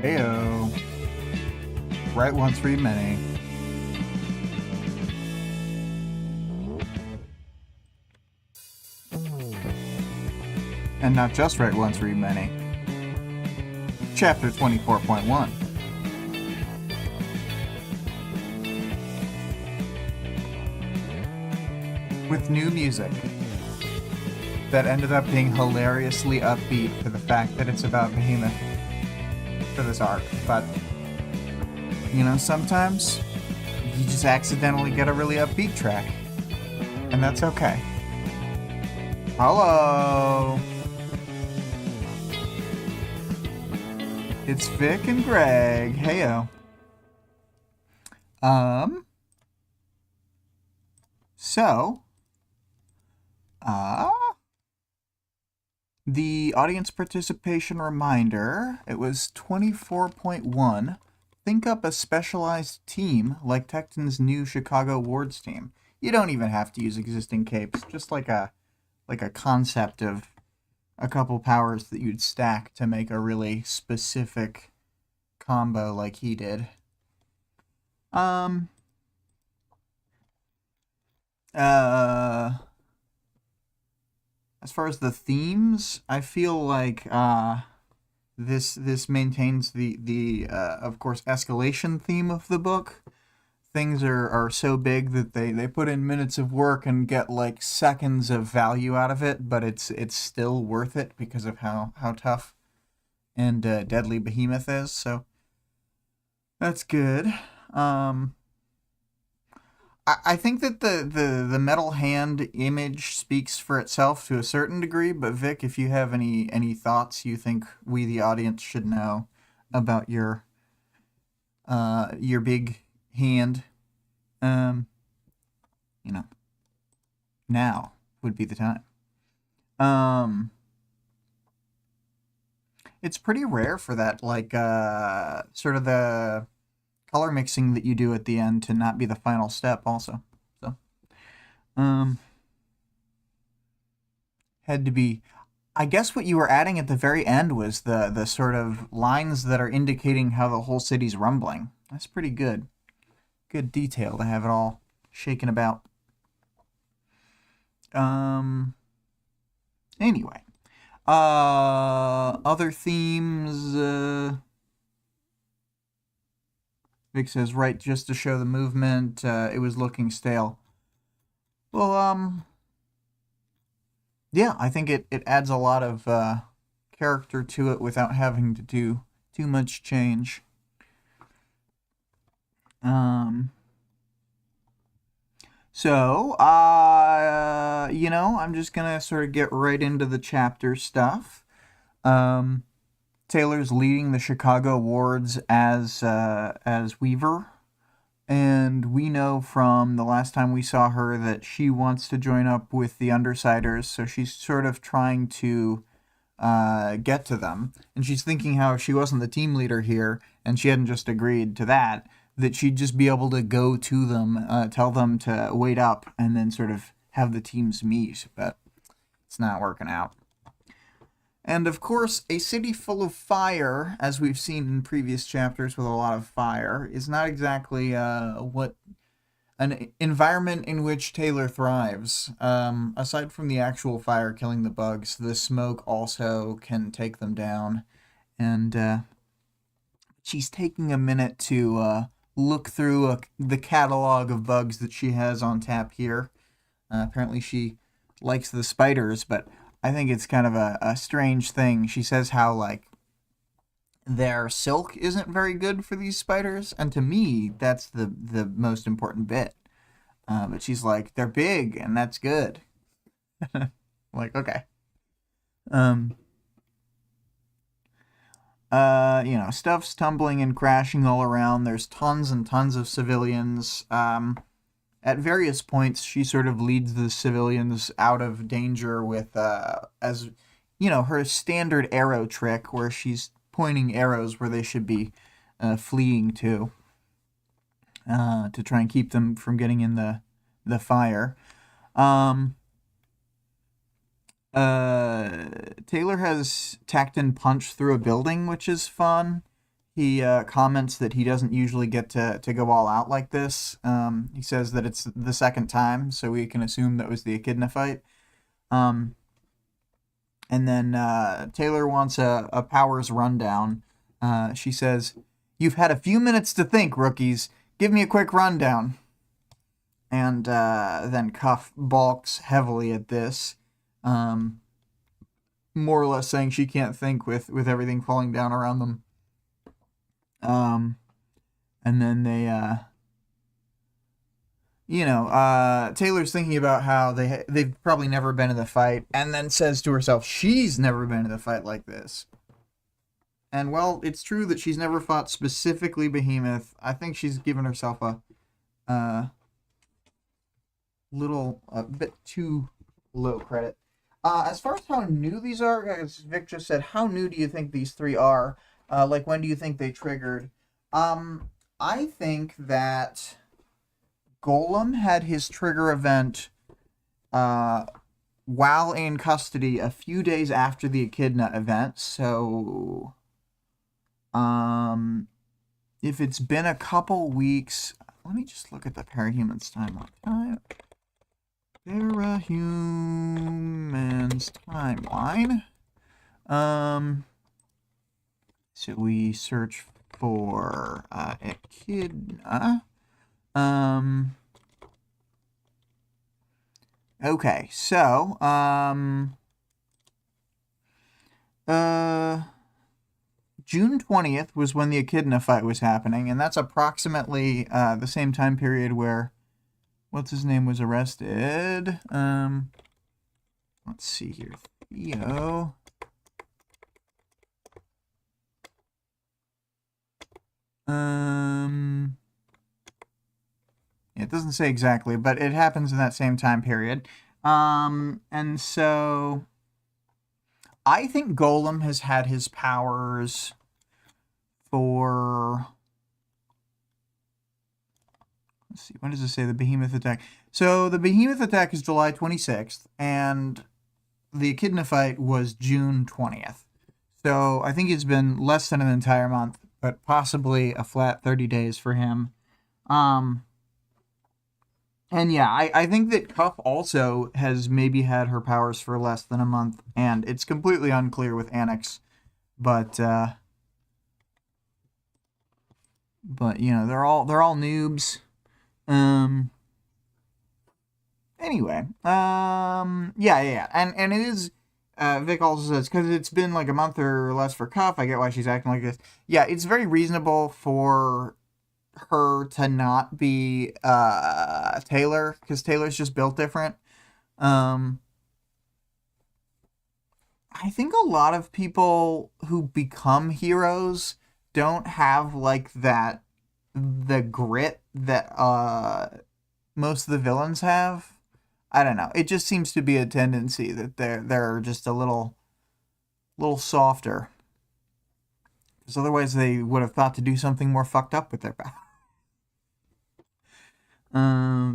Heyo. Write once, read many. And not just write once, read many. Chapter 24.1. With new music that ended up being hilariously upbeat for the fact that it's about Behemoth for this arc. But, you know, sometimes you just accidentally get a really upbeat track. And that's okay. Hello! It's Vic and Greg. Heyo. The audience participation reminder, it was 24.1. Think up a specialized team like Tecton's new Chicago Wards team. You don't even have to use existing capes, just like a concept of a couple powers that you'd stack to make a really specific combo like he did. As far as the themes, I feel like this maintains the of course escalation theme of the book. Things are so big that they put in minutes of work and get like seconds of value out of it, but it's still worth it because of how tough and deadly Behemoth is. So that's good. I think that the metal hand image speaks for itself to a certain degree, but Vic, if you have any thoughts you think we the audience should know about your big hand, you know, now would be the time. It's pretty rare for that, like, sort of the color mixing that you do at the end to not be the final step also. So, had to be, I guess what you were adding at the very end was the sort of lines that are indicating how the whole city's rumbling. That's pretty good. Good detail to have it all shaken about. Anyway. Other themes, Vic says, right, just to show the movement, it was looking stale. Well, yeah, I think it adds a lot of character to it without having to do too much change. So, you know, I'm just gonna sort of get right into the chapter stuff. Taylor's leading the Chicago Wards as Weaver, and we know from the last time we saw her that she wants to join up with the Undersiders, so she's sort of trying to get to them. And she's thinking how if she wasn't the team leader here, and she hadn't just agreed to that she'd just be able to go to them, tell them to wait up, and then sort of have the teams meet, but it's not working out. And of course, a city full of fire, as we've seen in previous chapters with a lot of fire, is not exactly what an environment in which Taylor thrives. Aside from the actual fire killing the bugs, the smoke also can take them down. And she's taking a minute to look through the catalog of bugs that she has on tap here. Apparently she likes the spiders, but I think it's kind of a strange thing. She says how, like, their silk isn't very good for these spiders, and to me, that's the most important bit. But she's like, they're big, and that's good. Like, okay. You know, stuff's tumbling and crashing all around. There's tons and tons of civilians. At various points, she sort of leads the civilians out of danger with, as, you know, her standard arrow trick where she's pointing arrows where they should be fleeing to try and keep them from getting in the fire. Taylor has Tacton punch through a building, which is fun. he comments that he doesn't usually get to go all out like this. He says that it's the second time, so we can assume that was the echidna fight. And then Taylor wants a powers rundown. She says, "You've had a few minutes to think, rookies. Give me a quick rundown." And then Cuff balks heavily at this, more or less saying she can't think with everything falling down around them. And then they, Taylor's thinking about how they've probably never been in the fight, and then says to herself, she's never been in a fight like this. And, well, it's true that she's never fought specifically Behemoth. I think she's given herself a bit too low credit. As far as how new these are, as Vic just said, how new do you think these three are? When do you think they triggered? I think that Golem had his trigger event while in custody a few days after the Echidna event, so if it's been a couple weeks, let me just look at the Parahumans timeline. Parahumans timeline. So we search for Echidna. Okay, so June 20th was when the Echidna fight was happening, and that's approximately the same time period where what's his name was arrested. Let's see here. Theo. It doesn't say exactly, but it happens in that same time period. And so I think Golem has had his powers for, let's see, when does it say the Behemoth attack? So the Behemoth attack is July 26th, and the Echidna fight was June 20th. So I think it's been less than an entire month, but possibly a flat 30 days for him. And yeah, I think that Cuff also has maybe had her powers for less than a month, and it's completely unclear with Annex, but they're all noobs. Anyway, yeah, and it is. Vic also says, because it's been like a month or less for Cuff, I get why she's acting like this. Yeah, it's very reasonable for her to not be Taylor, because Taylor's just built different. I think a lot of people who become heroes don't have like the grit that most of the villains have. I don't know. It just seems to be a tendency that they're just a little softer, because otherwise they would have thought to do something more fucked up with their power.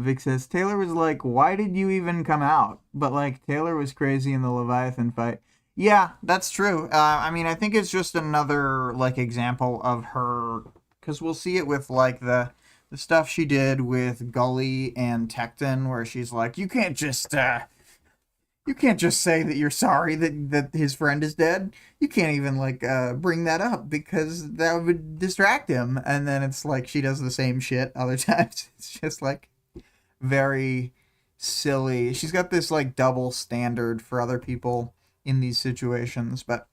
Vic says, Taylor was like, why did you even come out? But like, Taylor was crazy in the Leviathan fight. Yeah, that's true. I mean, I think it's just another like example of her, because we'll see it with like the stuff she did with Gully and Tecton, where she's like, you can't just say that you're sorry that his friend is dead. You can't even like bring that up because that would distract him. And then it's like she does the same shit other times. It's just like very silly. She's got this like double standard for other people in these situations, but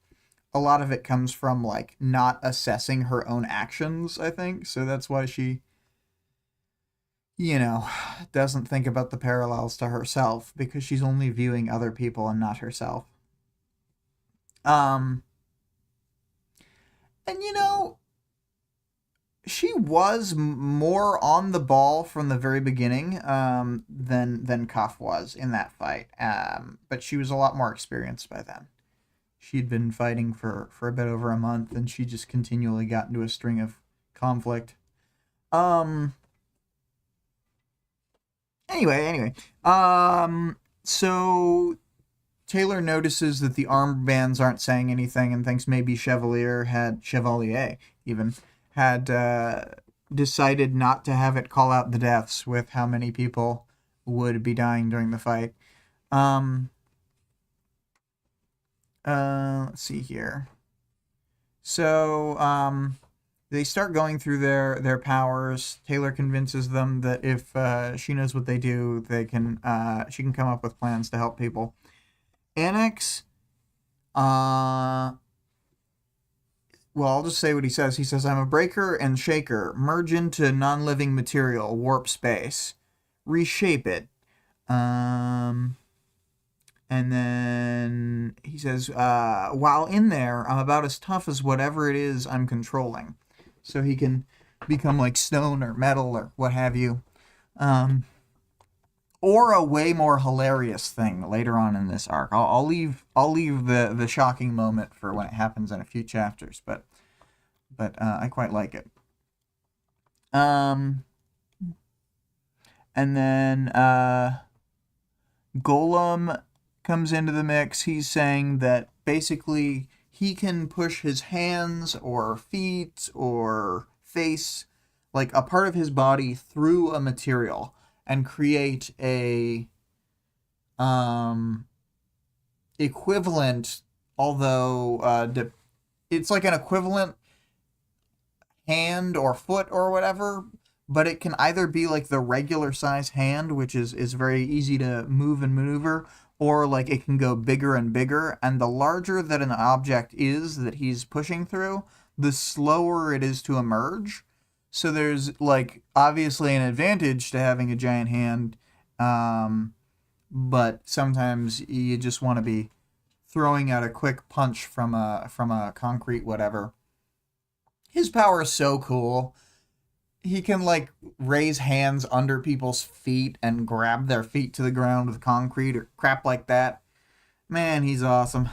a lot of it comes from like not assessing her own actions, I think. So that's why she doesn't think about the parallels to herself, because she's only viewing other people and not herself. And she was more on the ball from the very beginning than Cuff was in that fight. But she was a lot more experienced by then. She'd been fighting for a bit over a month, and she just continually got into a string of conflict. Anyway. So Taylor notices that the armbands aren't saying anything and thinks maybe Chevalier even had decided not to have it call out the deaths with how many people would be dying during the fight. Let's see here. So, they start going through their powers. Taylor convinces them that if she knows what they do, she can come up with plans to help people. Annex, well, I'll just say what he says. He says, I'm a breaker and shaker. Merge into non-living material, warp space. Reshape it. And then he says, while in there, I'm about as tough as whatever it is I'm controlling. So he can become like stone or metal or what have you. Or a way more hilarious thing later on in this arc. I'll leave the shocking moment for when it happens in a few chapters, but I quite like it. And then Golem comes into the mix. He's saying that basically he can push his hands or feet or face, like a part of his body, through a material and create a equivalent, although it's like an equivalent hand or foot or whatever, but it can either be like the regular size hand, which is very easy to move and maneuver, or like it can go bigger and bigger, and the larger that an object is that he's pushing through, the slower it is to emerge. So there's like obviously an advantage to having a giant hand, but sometimes you just want to be throwing out a quick punch from a concrete whatever. His power is so cool. He can like raise hands under people's feet and grab their feet to the ground with concrete or crap like that. Man, he's awesome.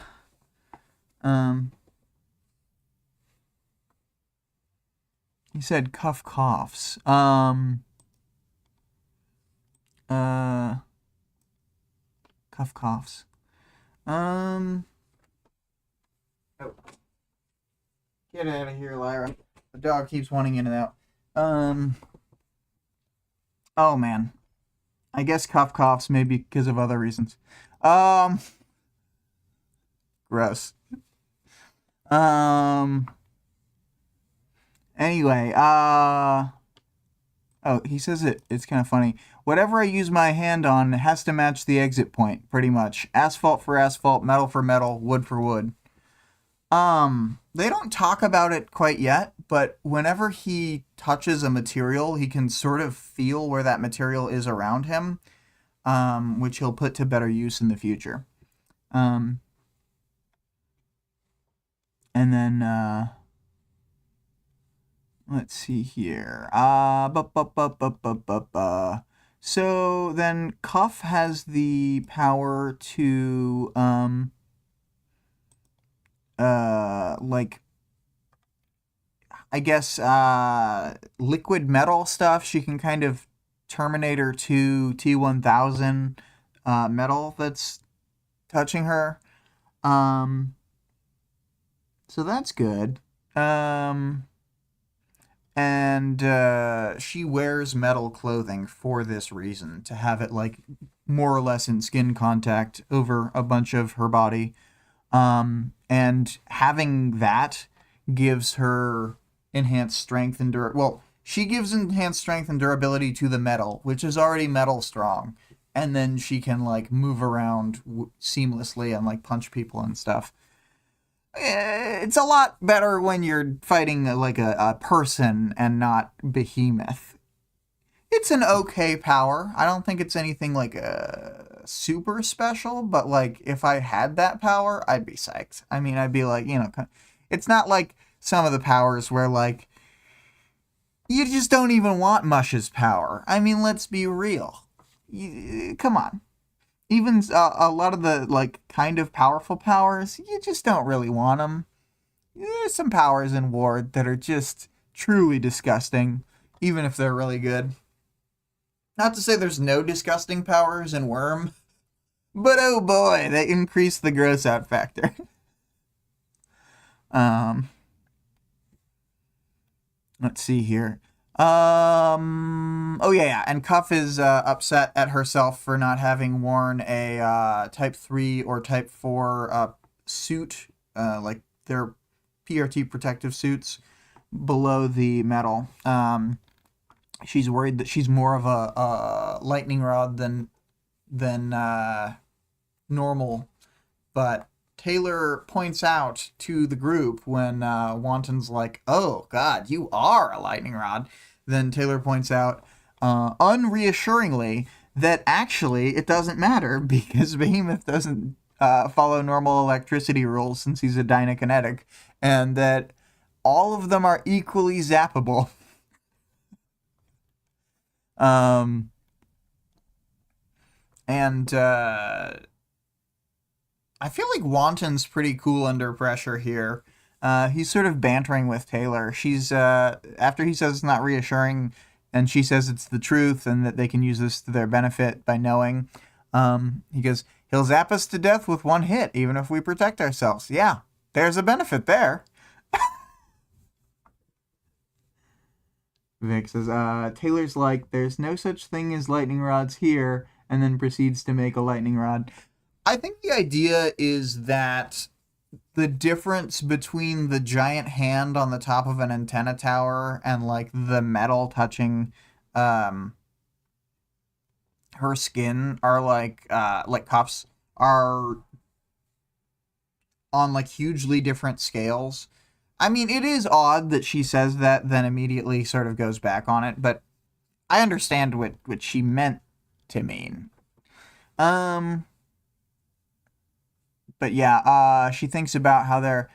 He said cuff coughs. Cuff coughs. Oh. Get out of here, Lyra. The dog keeps wanting in and out. Oh man. I guess cuff coughs maybe because of other reasons. Gross. Anyway, oh, he says it's kind of funny. Whatever I use my hand on has to match the exit point, pretty much. Asphalt for asphalt, metal for metal, wood for wood. They don't talk about it quite yet, but whenever he touches a material, he can sort of feel where that material is around him, which he'll put to better use in the future. And then, let's see here. So then Cuff has the power to, like, I guess, liquid metal stuff. She can kind of Terminator 2 T-1000 metal that's touching her. So that's good. And she wears metal clothing for this reason, to have it like more or less in skin contact over a bunch of her body. And having that gives her enhanced strength and she gives enhanced strength and durability to the metal, which is already metal strong. And then she can like move around seamlessly and like punch people and stuff. It's a lot better when you're fighting like a person and not Behemoth. It's an okay power. I don't think it's anything like super special, but like if I had that power, I'd be psyched. I mean, I'd be like, it's not like some of the powers where like you just don't even want Mush's power. I mean, let's be real. Come on. Even a lot of the like kind of powerful powers, you just don't really want them. There's some powers in Ward that are just truly disgusting, even if they're really good. Not to say there's no disgusting powers in Worm, But oh boy, they increased the gross out factor. Let's see here. Oh yeah, and Cuff is upset at herself for not having worn a Type 3 or Type 4 suit, like their PRT protective suits, below the metal. She's worried that she's more of a lightning rod than normal, but Taylor points out to the group when Wanton's like, "Oh God, you are a lightning rod." Then Taylor points out, unreassuringly, that actually it doesn't matter because Behemoth doesn't follow normal electricity rules since he's a dynakinetic, and that all of them are equally zappable. And I feel like Wanton's pretty cool under pressure here. He's sort of bantering with Taylor. She's after he says it's not reassuring, and she says it's the truth, and that they can use this to their benefit by knowing. He goes, "He'll zap us to death with one hit, even if we protect ourselves." Yeah, there's a benefit there. Vic says, Taylor's like, "There's no such thing as lightning rods here," and then proceeds to make a lightning rod. I think the idea is that the difference between the giant hand on the top of an antenna tower and like the metal touching her skin are like cuffs are on like hugely different scales. I mean, it is odd that she says that, then immediately sort of goes back on it, but I understand what she meant to mean. But yeah, she thinks about how they're,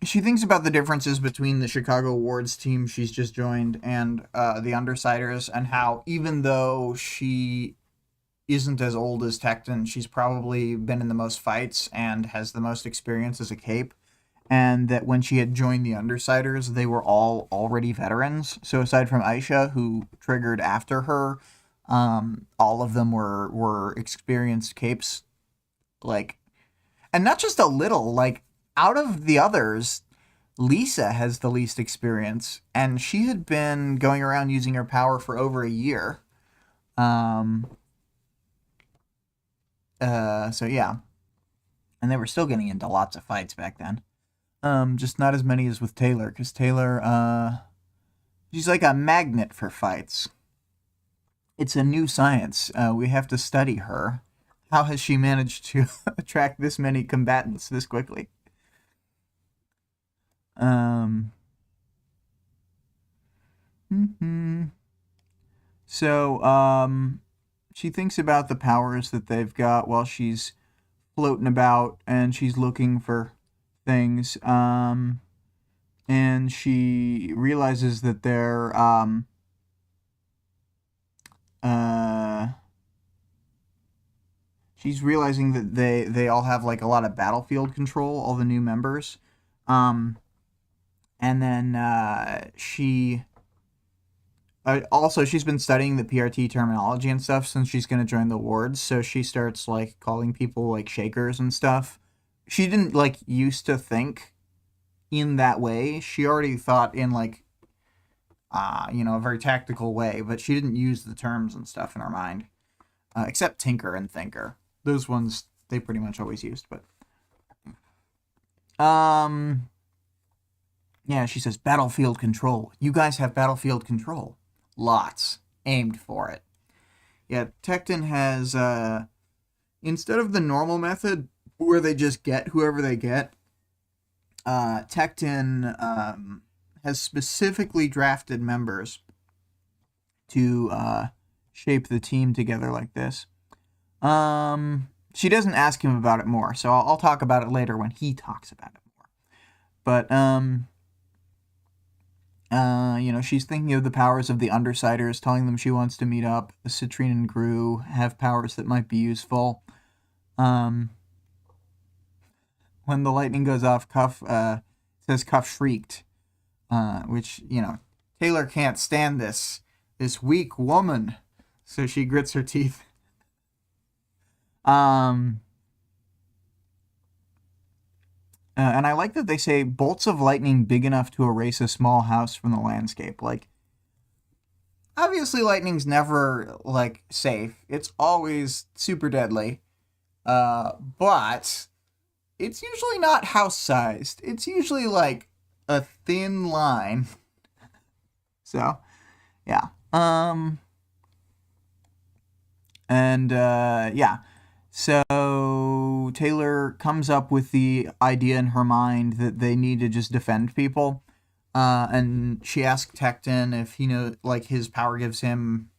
she thinks about the differences between the Chicago Wards team she's just joined and the Undersiders, and how even though she isn't as old as Tecton, she's probably been in the most fights and has the most experience as a cape, and that when she had joined the Undersiders, they were all already veterans. So aside from Aisha, who triggered after her, all of them were experienced capes, like, and not just a little, like, out of the others, Lisa has the least experience, and she had been going around using her power for over a year. So yeah, and they were still getting into lots of fights back then. Just not as many as with Taylor, because Taylor, she's like a magnet for fights. It's a new science. We have to study her. How has she managed to attract this many combatants this quickly? So, she thinks about the powers that they've got while she's floating about, and she's looking for things. And she realizes that they're, she's realizing that they all have like a lot of battlefield control, all the new members. And then she also, she's been studying the PRT terminology and stuff since she's going to join the wards, so she starts like calling people like shakers and stuff. She didn't like used to think in that way. She already thought in like a very tactical way, but she didn't use the terms and stuff in her mind. Except Tinker and Thinker. Those ones they pretty much always used, but yeah, she says battlefield control. You guys have battlefield control. Lots. Aimed for it. Yeah, Tecton has, instead of the normal method where they just get whoever they get, Tecton has specifically drafted members to shape the team together like this. She doesn't ask him about it more, so I'll talk about it later when he talks about it more. But, she's thinking of the powers of the Undersiders, telling them she wants to meet up. The Citrine and Gru have powers that might be useful. When the lightning goes off, Cuff says Cuff shrieked, which, Taylor can't stand this weak woman. So she grits her teeth. And I like that they say bolts of lightning big enough to erase a small house from the landscape. Like, obviously lightning's never, like, safe. It's always super deadly. But it's usually not house-sized. It's usually, like, a thin line. So, yeah. Yeah. So Taylor comes up with the idea in her mind that they need to just defend people. And she asks Tecton if he knows, like, his power gives him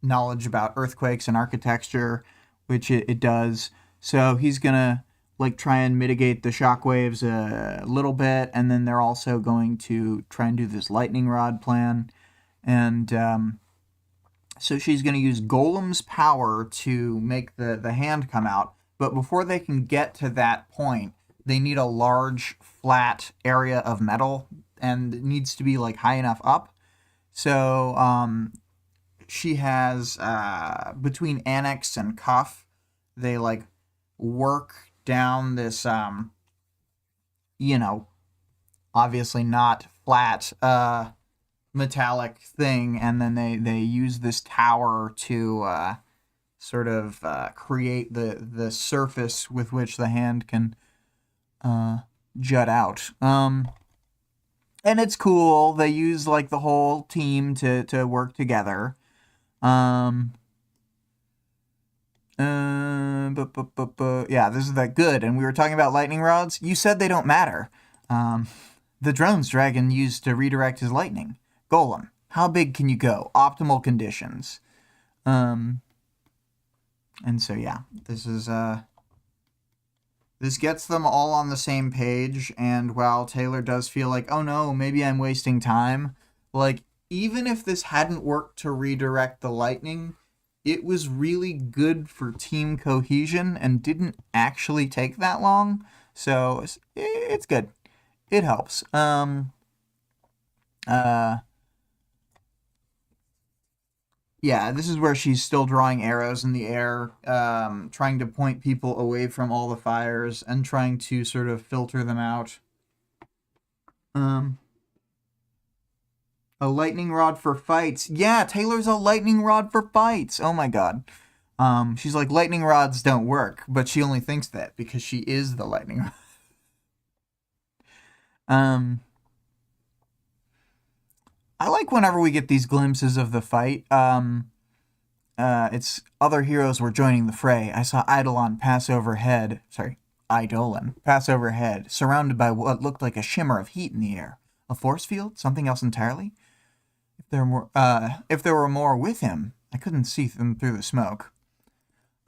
knowledge about earthquakes and architecture, which it does. So he's gonna, like, try and mitigate the shockwaves a little bit, and then they're also going to try and do this lightning rod plan. And so she's going to use Golem's power to make the hand come out. But before they can get to that point, they need a large, flat area of metal, and it needs to be, like, high enough up. So she has, between Annex and Cuff, they, like, work down this, obviously not flat, metallic thing, and then they use this tower to sort of create the surface with which the hand can jut out. And it's cool. They use, like, the whole team to work together. Yeah, this is that good. And we were talking about lightning rods. You said they don't matter. The drones Dragon used to redirect his lightning. Golem, how big can you go? Optimal conditions. And so, yeah, this is, this gets them all on the same page, and while Taylor does feel like, oh no, maybe I'm wasting time, like, even if this hadn't worked to redirect the lightning, it was really good for team cohesion and didn't actually take that long, so it's good. It helps. Yeah, this is where she's still drawing arrows in the air, trying to point people away from all the fires and trying to sort of filter them out. A lightning rod for fights. Yeah, Taylor's a lightning rod for fights. Oh my god. She's like, lightning rods don't work, but she only thinks that because she is the lightning rod. I like whenever we get these glimpses of the fight. It's other heroes were joining the fray. I saw Eidolon pass overhead, surrounded by what looked like a shimmer of heat in the air. A force field? Something else entirely? If there were more with him, I couldn't see them through the smoke.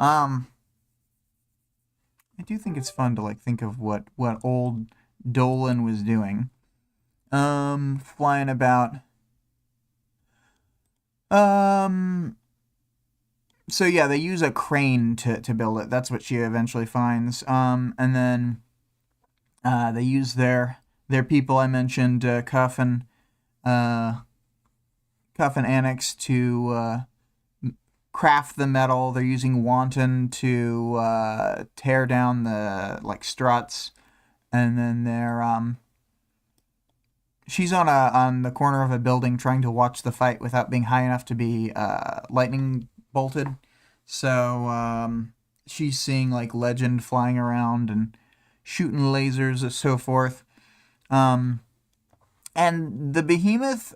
I do think it's fun to, like, think of what old Dolan was doing. Flying about. So yeah, they use a crane to build it. That's what she eventually finds. And then they use their people I mentioned, Cuff and Annex to craft the metal. They're using Wanton to tear down the, like, struts, and then they're she's on the corner of a building trying to watch the fight without being high enough to be lightning bolted. So she's seeing, like, Legend flying around and shooting lasers and so forth. And the behemoth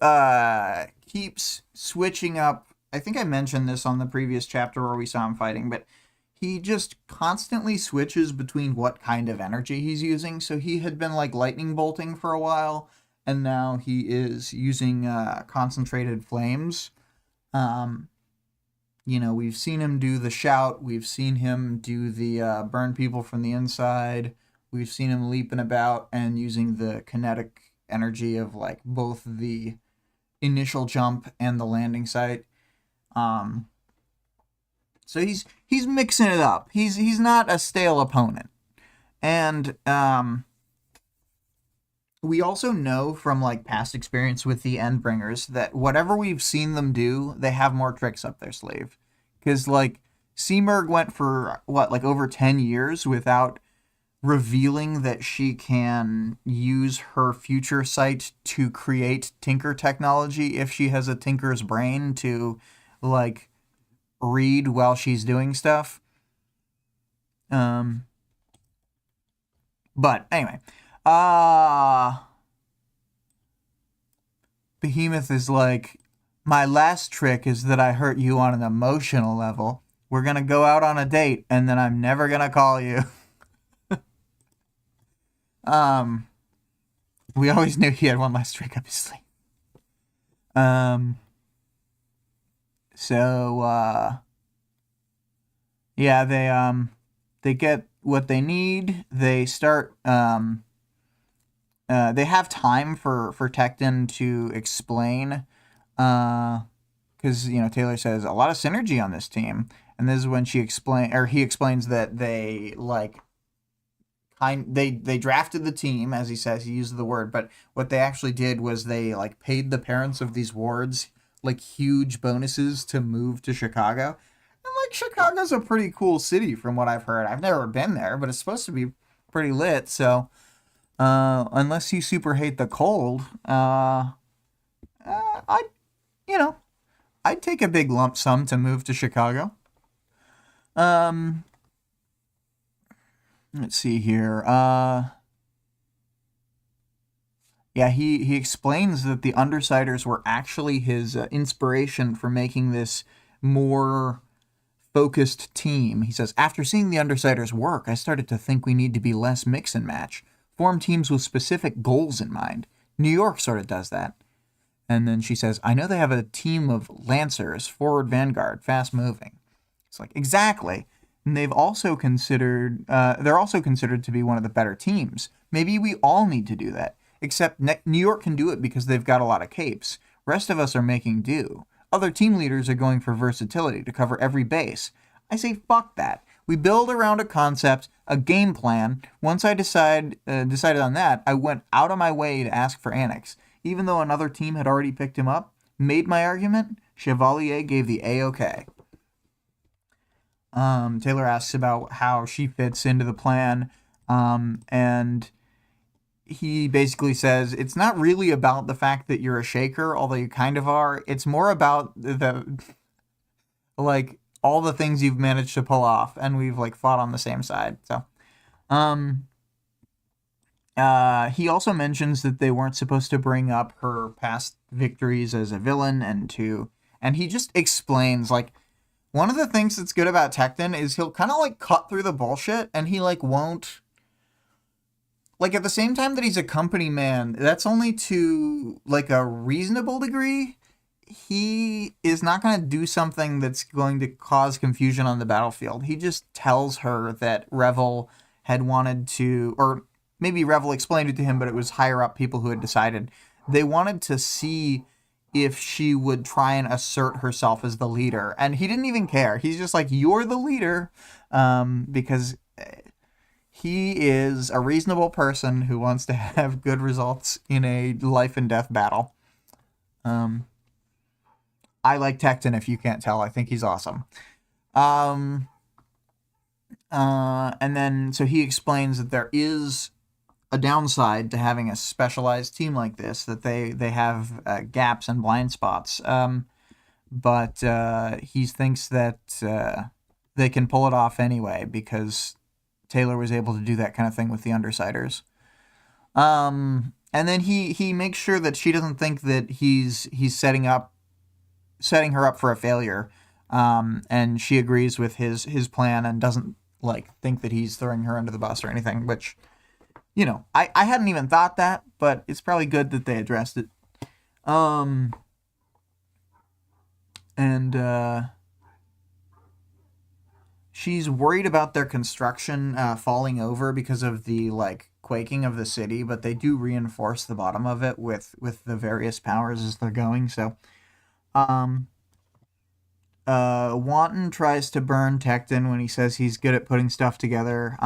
keeps switching up. I think I mentioned this on the previous chapter where we saw him fighting, but he just constantly switches between what kind of energy he's using. So he had been, like, lightning bolting for a while, and now he is using concentrated flames. We've seen him do the shout. We've seen him do the burn people from the inside. We've seen him leaping about and using the kinetic energy of, like, both the initial jump and the landing site. So he's mixing it up. He's not a stale opponent. And we also know from like past experience with the Endbringers that whatever we've seen them do, they have more tricks up their sleeve. Because like Seamerg went for what, like over 10 years without revealing that she can use her future sight to create tinker technology if she has a tinker's brain to like read while she's doing stuff. But anyway, Behemoth is like, my last trick is that I hurt you on an emotional level. We're gonna go out on a date, and then I'm never gonna call you. We always knew he had one last trick up his sleeve. Yeah, they get what they need. They start, they have time for Tecton to explain, because Taylor says a lot of synergy on this team, and this is when he explains that they they drafted the team, as he says, he used the word, but what they actually did was they like paid the parents of these wards like huge bonuses to move to Chicago. And like Chicago's a pretty cool city from what I've heard. I've never been there, but it's supposed to be pretty lit, so unless you super hate the cold, I'd I'd take a big lump sum to move to Chicago. Let's see here. Yeah, he explains that the Undersiders were actually his inspiration for making this more focused team. He says, after seeing the Undersiders work, I started to think we need to be less mix and match. Form teams with specific goals in mind. New York sort of does that. And then she says, I know they have a team of Lancers, forward vanguard, fast moving. It's like, exactly. And they're also considered to be one of the better teams. Maybe we all need to do that. Except New York can do it because they've got a lot of capes. Rest of us are making do. Other team leaders are going for versatility to cover every base. I say fuck that. We build around a concept, a game plan. Once I decided on that, I went out of my way to ask for Annex. Even though another team had already picked him up, made my argument, Chevalier gave the A-OK. Taylor asks about how she fits into the plan, and he basically says it's not really about the fact that you're a shaker, although you kind of are. It's more about the like all the things you've managed to pull off, and we've like fought on the same side. So, he also mentions that they weren't supposed to bring up her past victories as a villain, and he just explains like one of the things that's good about Tecton is he'll kind of like cut through the bullshit, and he like won't. Like, at the same time that he's a company man, that's only to, like, a reasonable degree. He is not going to do something that's going to cause confusion on the battlefield. He just tells her that Revel had wanted to, or maybe Revel explained it to him, but it was higher up people who had decided. They wanted to see if she would try and assert herself as the leader. And he didn't even care. He's just like, you're the leader, because he is a reasonable person who wants to have good results in a life and death battle. I like Tecton, if you can't tell. I think he's awesome. And then, so he explains that there is a downside to having a specialized team like this, that they have gaps and blind spots. But he thinks that they can pull it off anyway, because Taylor was able to do that kind of thing with the Undersiders. And then he makes sure that she doesn't think that he's setting her up for a failure. And she agrees with his plan and doesn't like think that he's throwing her under the bus or anything, which, I hadn't even thought that, but it's probably good that they addressed it. She's worried about their construction falling over because of the quaking of the city, but they do reinforce the bottom of it with the various powers as they're going. So, Wanton tries to burn Tecton when he says he's good at putting stuff together.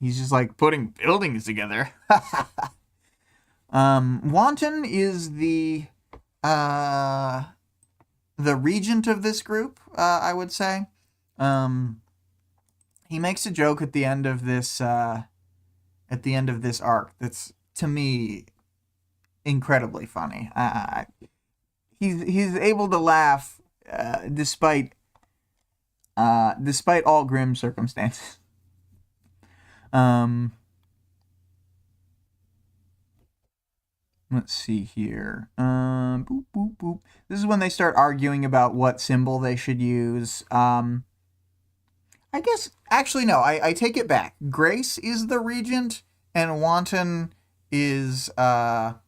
He's just like putting buildings together. Wanton is the regent of this group, I would say. He makes a joke at the end of this arc that's, to me, incredibly funny. He's able to laugh despite all grim circumstances. Let's see here. Boop, boop, boop. This is when they start arguing about what symbol they should use. I guess, actually, no, I take it back. Grace is the regent, and Wanton is the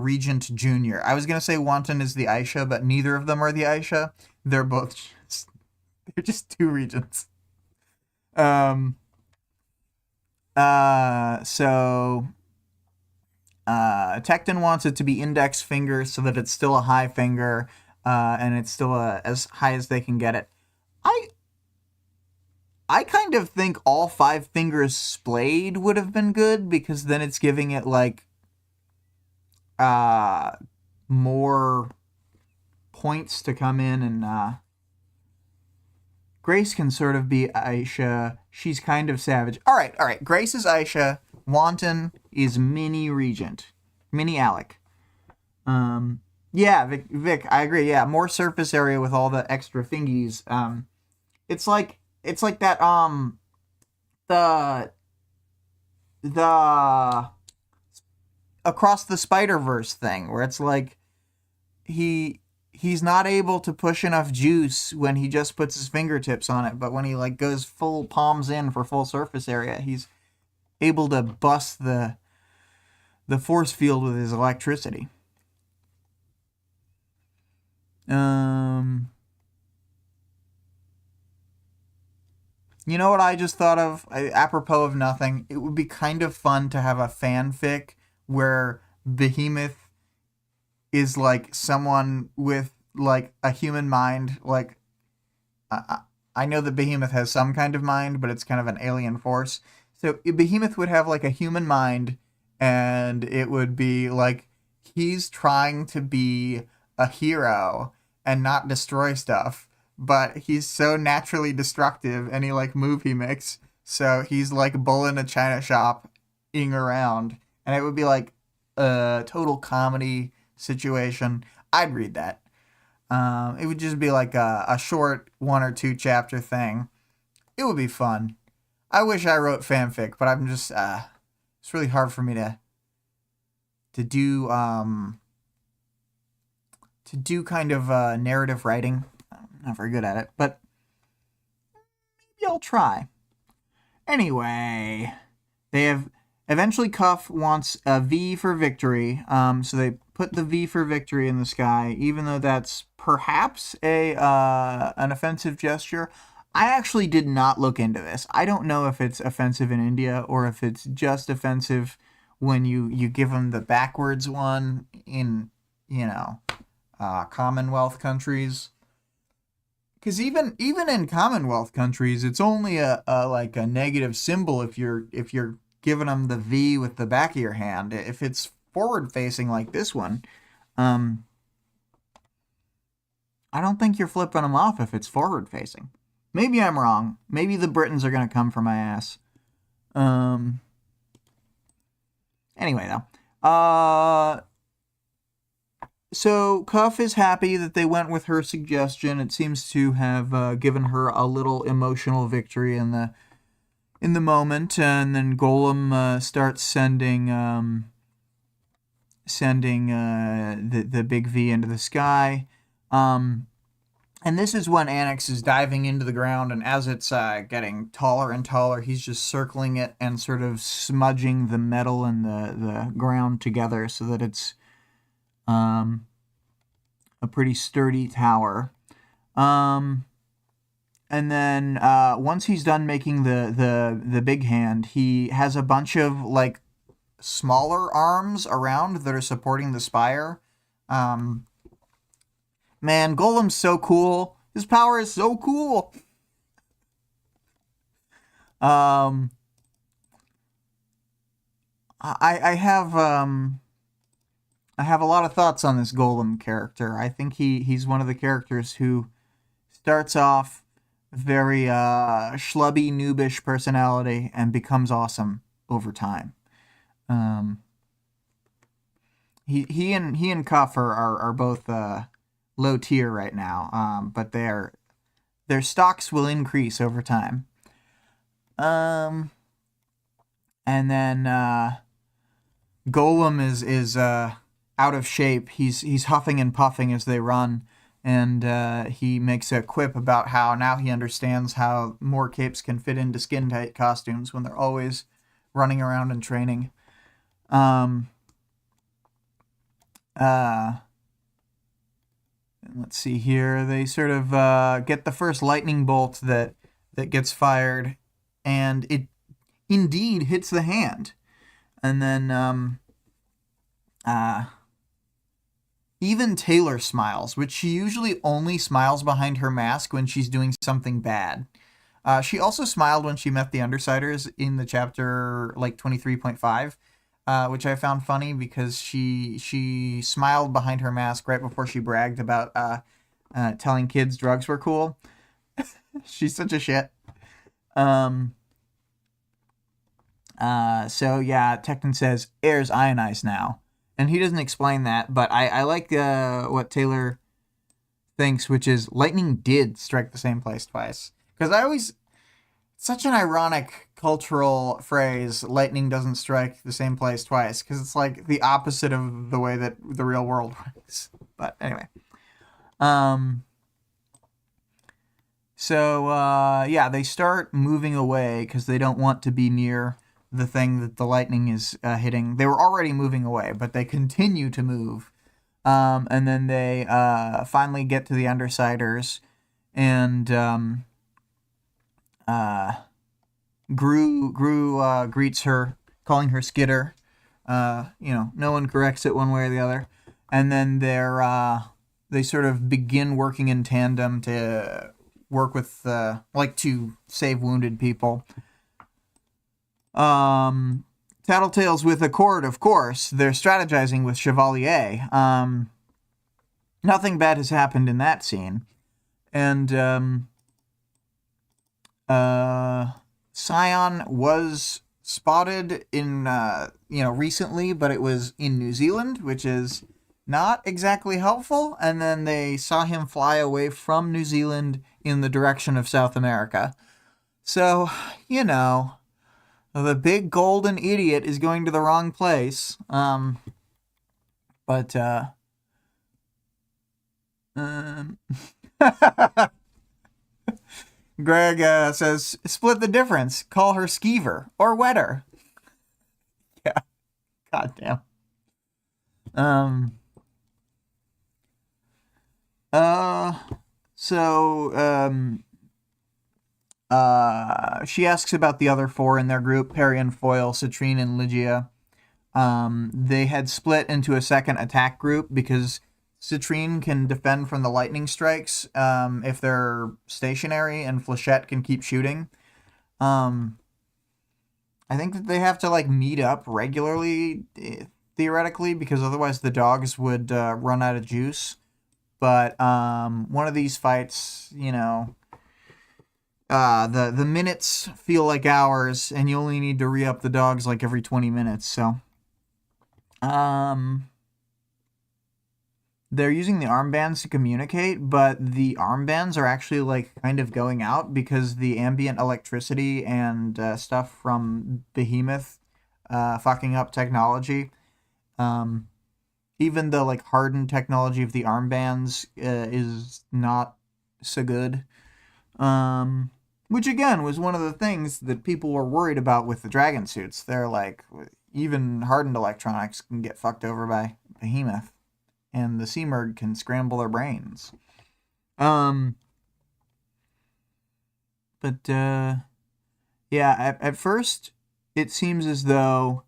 regent junior. I was going to say Wanton is the Aisha, but neither of them are the Aisha. They're just two regents. So Tecton wants it to be index finger so that it's still a high finger, and it's still as high as they can get it. I kind of think all 5 fingers splayed would have been good, because then it's giving it like more points to come in, and Grace can sort of be Aisha. She's kind of savage. All right. Grace is Aisha. Wanton is Mini Regent. Mini Alec. Yeah, Vic, I agree. Yeah, more surface area with all the extra fingies. It's like that, the Across the Spider-Verse thing, where it's like he's not able to push enough juice when he just puts his fingertips on it, but when he like goes full palms in for full surface area, he's able to bust the force field with his electricity. You know what I just thought of? Apropos of nothing, it would be kind of fun to have a fanfic where Behemoth is like someone with like a human mind. Like, I know that Behemoth has some kind of mind, but it's kind of an alien force. So Behemoth would have like a human mind, and it would be like he's trying to be a hero and not destroy stuff, but he's so naturally destructive any like move he makes. So he's like a bull in a china shop ing around, and it would be like a total comedy situation. I'd read that. It would just be like a short 1 or 2 chapter thing. It would be fun. I wish I wrote fanfic, but I'm just it's really hard for me to do kind of narrative writing. I'm not very good at it, but maybe I'll try. Anyway, they have eventually Cuff wants a V for victory. So they put the V for victory in the sky, even though that's perhaps an offensive gesture. I actually did not look into this. I don't know if it's offensive in India or if it's just offensive when you give them the backwards one in, Commonwealth countries. Because even in Commonwealth countries, it's only a negative symbol if you're giving them the V with the back of your hand. If it's forward facing like this one, I don't think you're flipping them off if it's forward facing. Maybe I'm wrong. Maybe the Britons are going to come for my ass. Anyway, though. So Cuff is happy that they went with her suggestion. It seems to have given her a little emotional victory in the moment. And then Golem starts sending the big V into the sky. And this is when Annex is diving into the ground, and as it's getting taller and taller, he's just circling it and sort of smudging the metal and the ground together so that it's a pretty sturdy tower. And then once he's done making the big hand, he has a bunch of like smaller arms around that are supporting the spire. Man, Golem's so cool. His power is so cool. I have I have a lot of thoughts on this Golem character. I think he's one of the characters who starts off very schlubby, noobish personality and becomes awesome over time. Um, he and Cuff are both low tier right now, but their stocks will increase over time. And then Golem is out of shape. He's huffing and puffing as they run, and he makes a quip about how now he understands how more capes can fit into skin tight costumes when they're always running around and training. Let's see here. They sort of get the first lightning bolt that gets fired, and it indeed hits the hand. And then even Taylor smiles, which she usually only smiles behind her mask when she's doing something bad. She also smiled when she met the Undersiders in the chapter like 23.5. Which I found funny because she smiled behind her mask right before she bragged about telling kids drugs were cool. She's such a shit. So yeah, Tecton says air's ionized now, and he doesn't explain that, but I like what Taylor thinks, which is lightning did strike the same place twice. Because such an ironic cultural phrase, lightning doesn't strike the same place twice, because it's like the opposite of the way that the real world works. But anyway. Yeah, they start moving away because they don't want to be near the thing that the lightning is hitting. They were already moving away, but they continue to move. And then they finally get to the Undersiders, and Gru greets her, calling her Skitter. No one corrects it one way or the other. And then they sort of begin working in tandem to work with, to save wounded people. Tattletale's with Accord, of course. They're strategizing with Chevalier. Nothing bad has happened in that scene. And, Scion was spotted in, recently, but it was in New Zealand, which is not exactly helpful. And then they saw him fly away from New Zealand in the direction of South America. So, the big golden idiot is going to the wrong place. Greg says, split the difference. Call her Skeever or Wetter. Yeah. Goddamn. She asks about the other four in their group, Perry and Foyle, Citrine, and Lygia. They had split into a second attack group because Citrine can defend from the lightning strikes if they're stationary, and Flechette can keep shooting. I think that they have to meet up regularly, theoretically, because otherwise the dogs would run out of juice. But one of these fights, the minutes feel like hours, and you only need to re-up the dogs every 20 minutes. So, they're using the armbands to communicate, but the armbands are actually kind of going out because the ambient electricity and stuff from Behemoth fucking up technology. Even the hardened technology of the armbands is not so good. Which again was one of the things that people were worried about with the dragon suits. They're even hardened electronics can get fucked over by Behemoth, and the Seamerg can scramble their brains. At first it seems as though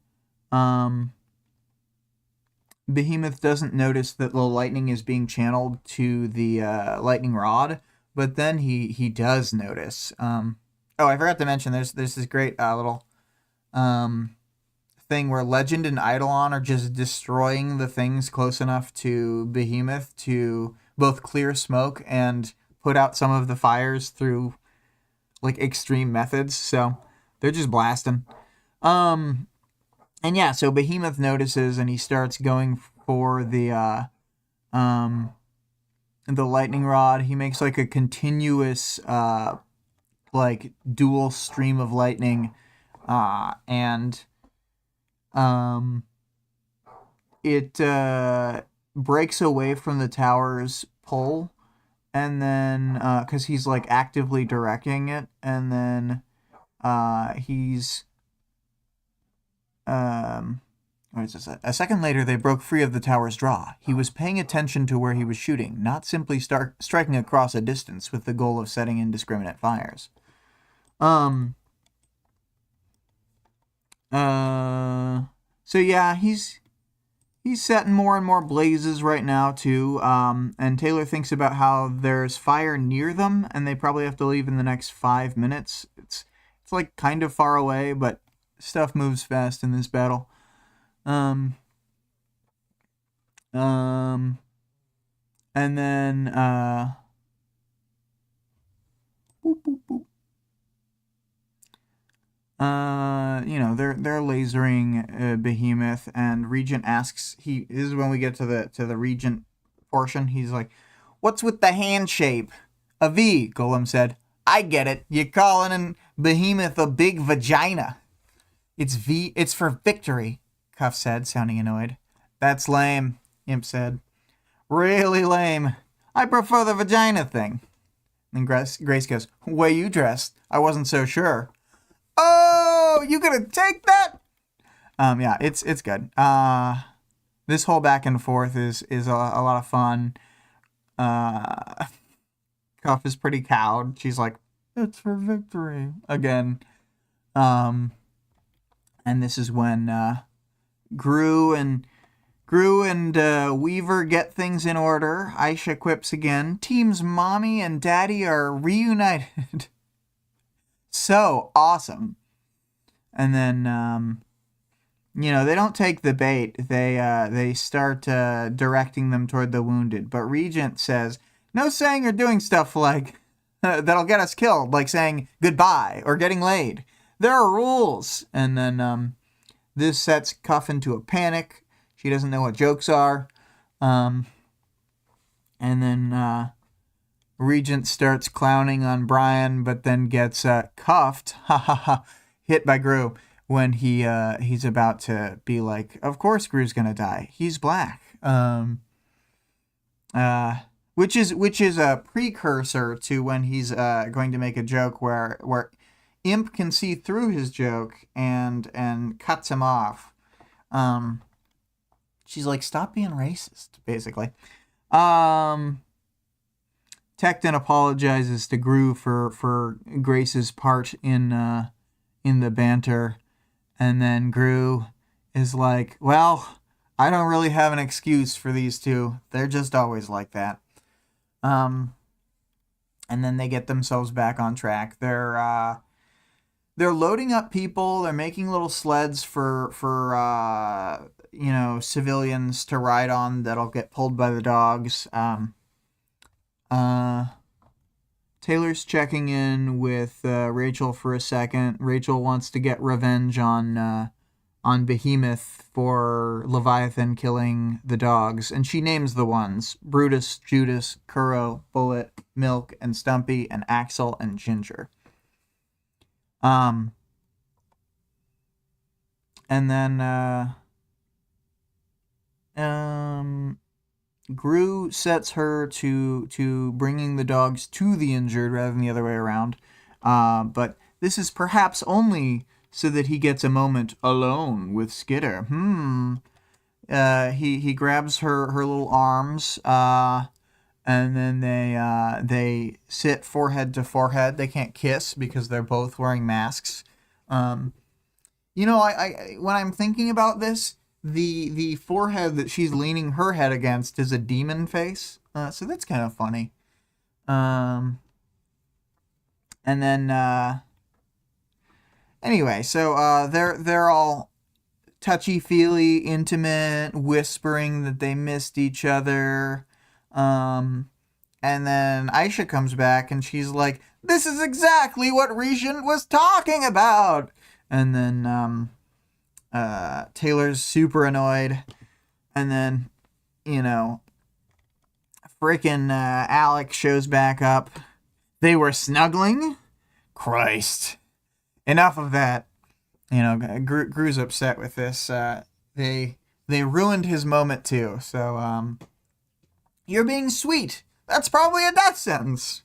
Behemoth doesn't notice that the lightning is being channeled to the lightning rod, but then he does notice. I forgot to mention there's this great little thing where Legend and Eidolon are just destroying the things close enough to Behemoth to both clear smoke and put out some of the fires through like extreme methods. So they're just blasting. And yeah, so Behemoth notices and he starts going for the lightning rod. He makes like a continuous like dual stream of lightning, and it breaks away from the tower's pole, and then because he's like actively directing it, and then he's what is this? A second later, they broke free of the tower's draw. He was paying attention to where he was shooting, not simply striking across a distance with the goal of setting indiscriminate fires. So yeah, he's setting more and more blazes right now too. And Taylor thinks about how there's fire near them, and they probably have to leave in the next 5 minutes. It's like kind of far away, but stuff moves fast in this battle. And then boop, boop, boop. They're lasering Behemoth, and Regent asks. This is when we get to the Regent portion. He's like, "What's with the hand shape?" "A V," Golem said. "I get it. You're calling Behemoth a big vagina." "It's V. It's for victory," Cuff said, sounding annoyed. "That's lame," Imp said. "Really lame. I prefer the vagina thing." And Grace goes, "Way you dressed. I wasn't so sure." "Oh, you gonna take that?" Yeah, it's good. This whole back and forth is a lot of fun. Cuff is pretty cowed. She's like, "It's for victory," again. And this is when Gru and Weaver get things in order. Aisha quips again. Teams Mommy and Daddy are reunited. So awesome. And then, they don't take the bait. They start directing them toward the wounded. But Regent says, "No saying or doing stuff like that'll get us killed, like saying goodbye or getting laid. There are rules." And then this sets Cuff into a panic. She doesn't know what jokes are. And then Regent starts clowning on Brian, but then gets cuffed, hit by Gru when he's about to be like, "Of course Gru's gonna die. He's black." Which is a precursor to when he's going to make a joke where Imp can see through his joke and cuts him off. She's like, "Stop being racist," basically. Tecton apologizes to Gru for Grace's part in the banter, and then Gru is like, "Well, I don't really have an excuse for these two. They're just always like that." And then they get themselves back on track. They're loading up people. They're making little sleds for civilians to ride on that'll get pulled by the dogs. Taylor's checking in with Rachel for a second. Rachel wants to get revenge on Behemoth for Leviathan killing the dogs, and she names the ones: Brutus, Judas, Kuro, Bullet, Milk, and Stumpy, and Axel and Ginger. And then Gru sets her to bringing the dogs to the injured rather than the other way around. But this is perhaps only so that he gets a moment alone with Skitter. He grabs her little arms, and then they sit forehead to forehead. They can't kiss because they're both wearing masks. I when I'm thinking about this, the forehead that she's leaning her head against is a demon face. So that's kind of funny. And then anyway, so they're all touchy-feely, intimate, whispering that they missed each other. And then Aisha comes back and she's like, "This is exactly what Regent was talking about." And then Taylor's super annoyed. And then, freaking Alec shows back up. They were snuggling? Christ. Enough of that. Gru's upset with this. They ruined his moment too. So, "You're being sweet. That's probably a death sentence."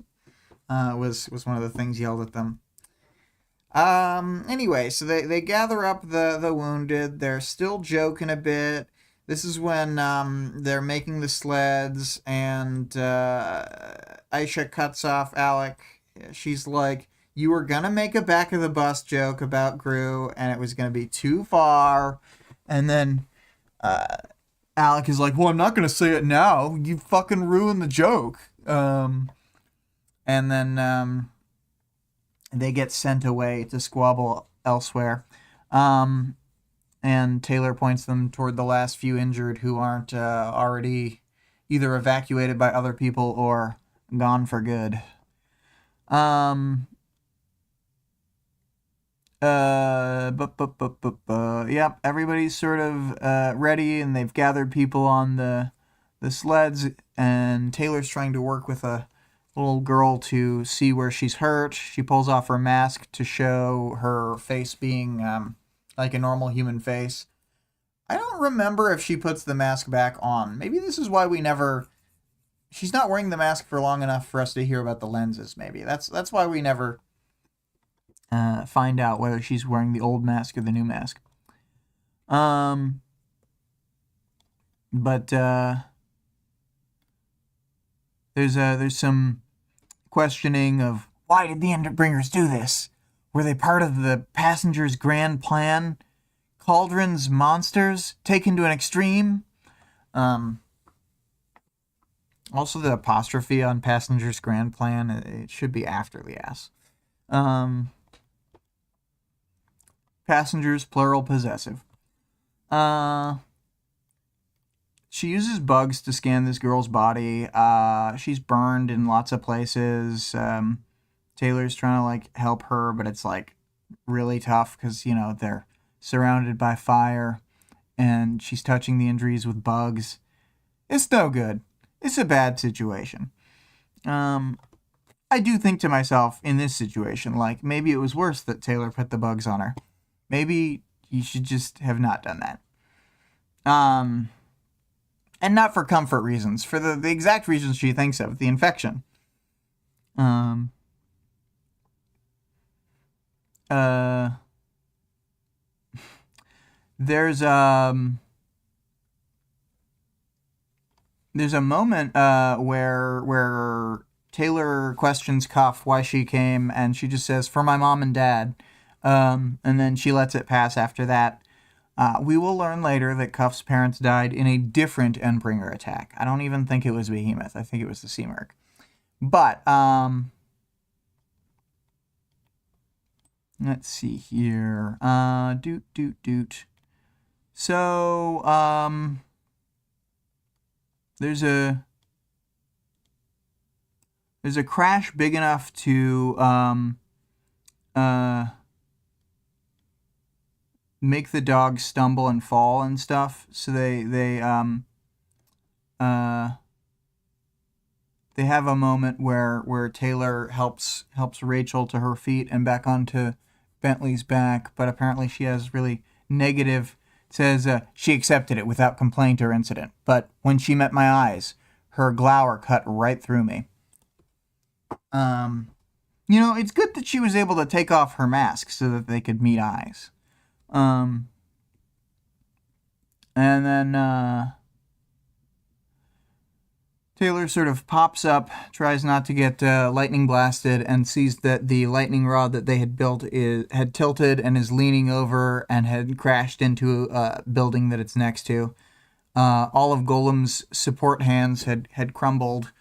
Was one of the things yelled at them. Anyway, so they gather up the wounded. They're still joking a bit. This is when they're making the sleds, and Aisha cuts off Alec. She's like, "You were gonna make a back of the bus joke about Gru, and it was gonna be too far." And then Alec is like, "Well, I'm not gonna say it now. You fucking ruined the joke." And then they get sent away to squabble elsewhere. And Taylor points them toward the last few injured who aren't already either evacuated by other people or gone for good. Yep, everybody's sort of ready, and they've gathered people on the sleds, and Taylor's trying to work with a little girl to see where she's hurt. She pulls off her mask to show her face being like a normal human face. I don't remember if she puts the mask back on. Maybe this is why she's not wearing the mask for long enough for us to hear about the lenses, maybe. That's why we never find out whether she's wearing the old mask or the new mask. But there's some questioning of, why did the Endbringers do this? Were they part of the passengers' grand plan? Cauldron's monsters taken to an extreme? Also, the apostrophe on passengers' grand plan, it should be after the S. Passengers, plural, possessive. She uses bugs to scan this girl's body. She's burned in lots of places. Taylor's trying to help her, but it's really tough because they're surrounded by fire, and she's touching the injuries with bugs. It's no good. It's a bad situation. I do think to myself in this situation, maybe it was worse that Taylor put the bugs on her. Maybe you should just have not done that. And not for comfort reasons, for the exact reasons she thinks of, the infection. There's a moment where Taylor questions Cuff why she came, and she just says, "For my mom and dad," and then she lets it pass after that. We will learn later that Cuff's parents died in a different Endbringer attack. I don't even think it was Behemoth. I think it was the Sea Merc. But, let's see here. So, there's a crash big enough to, make the dog stumble and fall and stuff. So they have a moment where Taylor helps Rachel to her feet and back onto Bentley's back, but apparently she has really negative. Says she accepted it without complaint or incident, but when she met my eyes, her glower cut right through me. It's good that she was able to take off her mask so that they could meet eyes. And then Taylor sort of pops up, tries not to get lightning blasted, and sees that the lightning rod that they had built had tilted and is leaning over and had crashed into a building that it's next to. All of Golem's support hands had crumbled,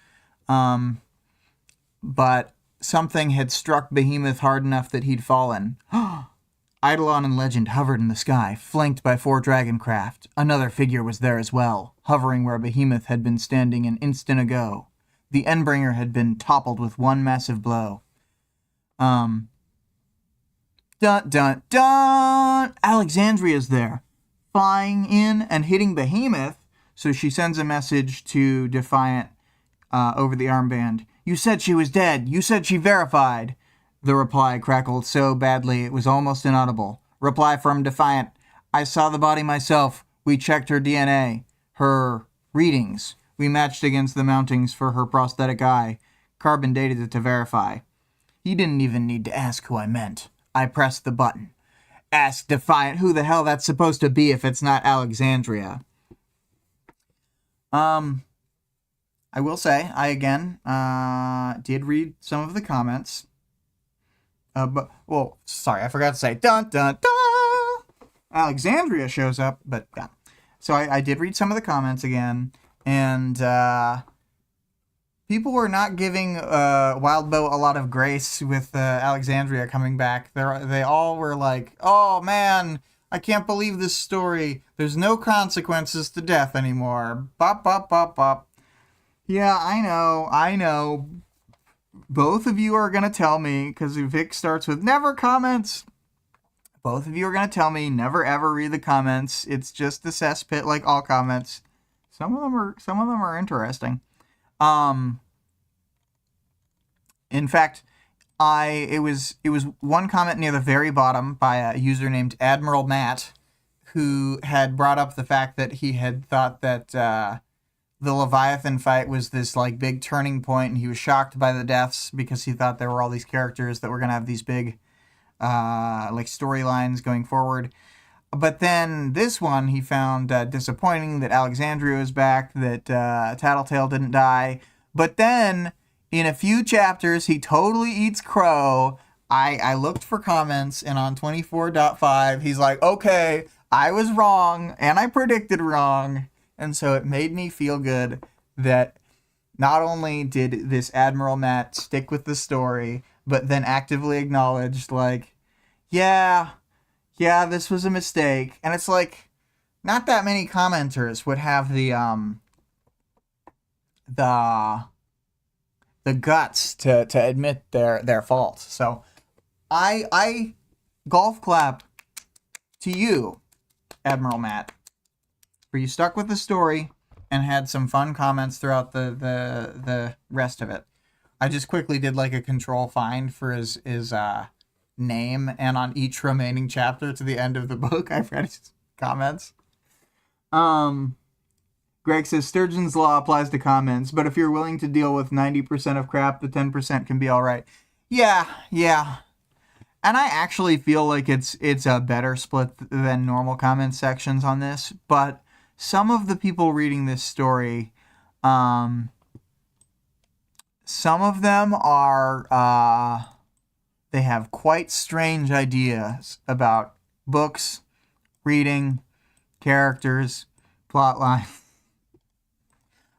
but something had struck Behemoth hard enough that he'd fallen. Eidolon and Legend hovered in the sky, flanked by 4 dragon craft. Another figure was there as well, hovering where Behemoth had been standing an instant ago. The Endbringer had been toppled with one massive blow. Dun dun dun! Alexandria's there, flying in and hitting Behemoth, so she sends a message to Defiant over the armband. You said she was dead. You said she verified. The reply crackled so badly it was almost inaudible. Reply from Defiant. I saw the body myself. We checked her DNA. Her readings. We matched against the mountings for her prosthetic eye. Carbon dated it to verify. He didn't even need to ask who I meant. I pressed the button. Ask Defiant who the hell that's supposed to be if it's not Alexandria. I will say, I again did read some of the comments. I forgot to say, dun dun dun! Alexandria shows up, but yeah. So I did read some of the comments again, and people were not giving Wildbow a lot of grace with Alexandria coming back. They all were like, oh man, I can't believe this story. There's no consequences to death anymore. Bop, bop, bop, bop. Yeah, I know. Both of you are going to tell me, because Vic starts with never comments. Both of you are going to tell me never ever read the comments. It's just the cesspit like all comments. Some of them are interesting. In fact, it was one comment near the very bottom by a user named Admiral Matt, who had brought up the fact that he had thought that the Leviathan fight was this like big turning point, and he was shocked by the deaths because he thought there were all these characters that were gonna have these big like storylines going forward. But then this one he found disappointing, that Alexandria was back, that Tattletale didn't die. But then in a few chapters he totally eats crow. I looked for comments, and on 24.5 he's like, okay, I was wrong and I predicted wrong. And so it made me feel good that not only did this Admiral Matt stick with the story, but then actively acknowledged, like, yeah, this was a mistake. And it's like, not that many commenters would have the guts to admit their fault. So I golf clap to you, Admiral Matt, where you stuck with the story and had some fun comments throughout the rest of it. I just quickly did like a control find for his name, and on each remaining chapter to the end of the book, I've read his comments. Greg says, Sturgeon's law applies to comments, but if you're willing to deal with 90% of crap, the 10% can be alright. Yeah. And I actually feel like it's a better split than normal comment sections on this, but some of the people reading this story, some of them are, they have quite strange ideas about books, reading, characters, plotline.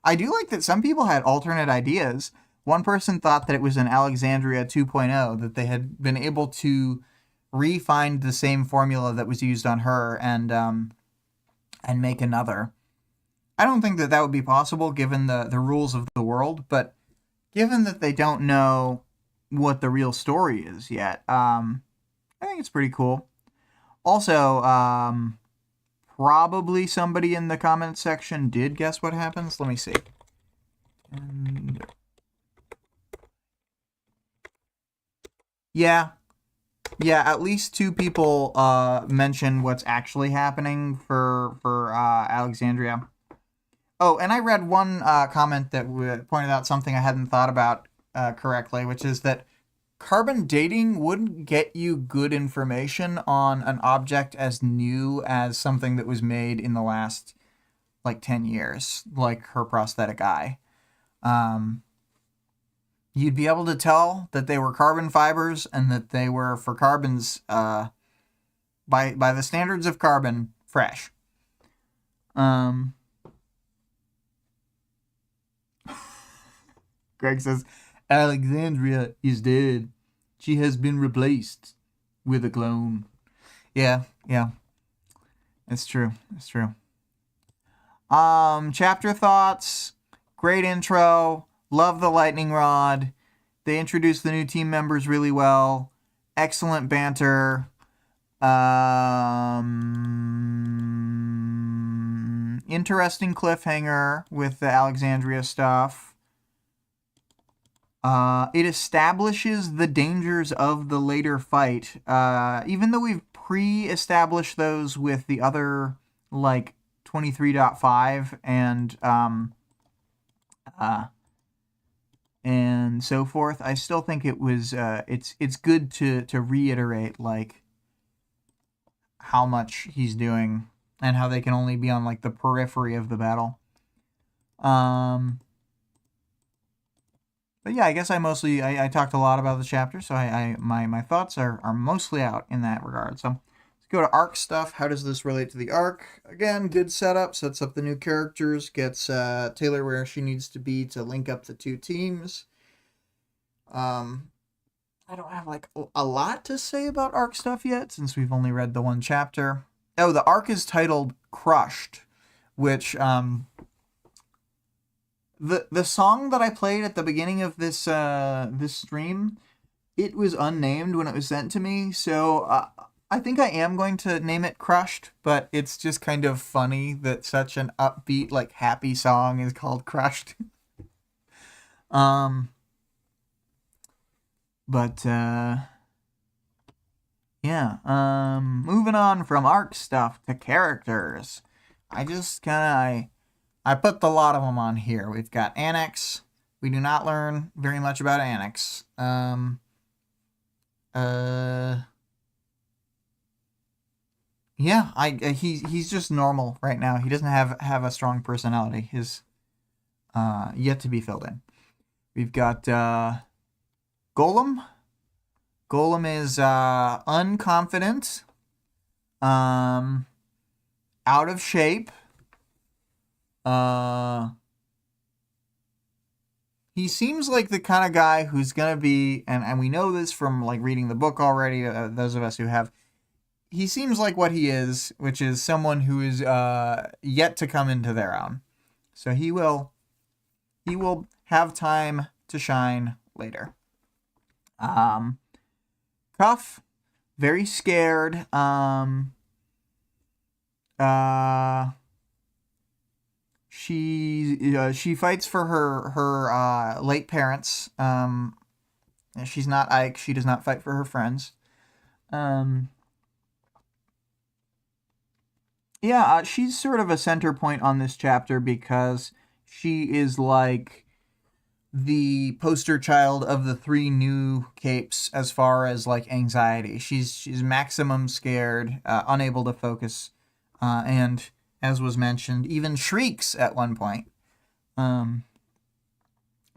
I do like that some people had alternate ideas. One person thought that it was an Alexandria 2.0, that they had been able to re-find the same formula that was used on her and make another. I don't think that would be possible given the rules of the world, but given that they don't know what the real story is yet, I think it's pretty cool. Also, probably somebody in the comment section did guess what happens. Let me see. Yeah, at least 2 people mentioned what's actually happening for Alexandria. Oh, and I read one comment that pointed out something I hadn't thought about correctly, which is that carbon dating wouldn't get you good information on an object as new as something that was made in the last, 10 years, like her prosthetic eye. You'd be able to tell that they were carbon fibers and that they were, for carbons, by the standards of carbon, fresh. Greg says, Alexandria is dead. She has been replaced with a clone. Yeah, yeah. It's true. It's true. Chapter thoughts. Great intro. Love the lightning rod. They introduced the new team members really well. Excellent banter. Interesting cliffhanger with the Alexandria stuff. It establishes the dangers of the later fight. Even though we've pre-established those with the other, like, 23.5 and so forth, I still think it was it's good to reiterate, like, how much he's doing and how they can only be on, like, the periphery of the battle. But yeah, I guess I talked a lot about the chapter, so my thoughts are mostly out in that regard. So let's go to arc stuff. How does this relate to the arc? Again, good setup, sets up the new characters, gets Taylor where she needs to be to link up the two teams. I don't have, like, a lot to say about arc stuff yet, since we've only read the one chapter. Oh, the arc is titled Crushed, which the song that I played at the beginning of this this stream, it was unnamed when it was sent to me, so I think I am going to name it Crushed, but it's just kind of funny that such an upbeat, like, happy song is called Crushed. But yeah, moving on from arc stuff to characters. I just kind of I put a lot of them on here. We've got Annex. We do not learn very much about Annex. Yeah, he's just normal right now. He doesn't have a strong personality. His yet to be filled in. We've got Golem. Golem is unconfident, out of shape. He seems like the kind of guy who's gonna be, and we know this from, like, reading the book already. Those of us who have, he seems like what he is, which is someone who is yet to come into their own. So he will have time to shine later. Cuff, very scared. She fights for her late parents. She's not Ike. She does not fight for her friends. Yeah, she's sort of a center point on this chapter because she is, like, the poster child of the three new capes as far as, like, anxiety. She's maximum scared, unable to focus, and, as was mentioned, even shrieks at one point.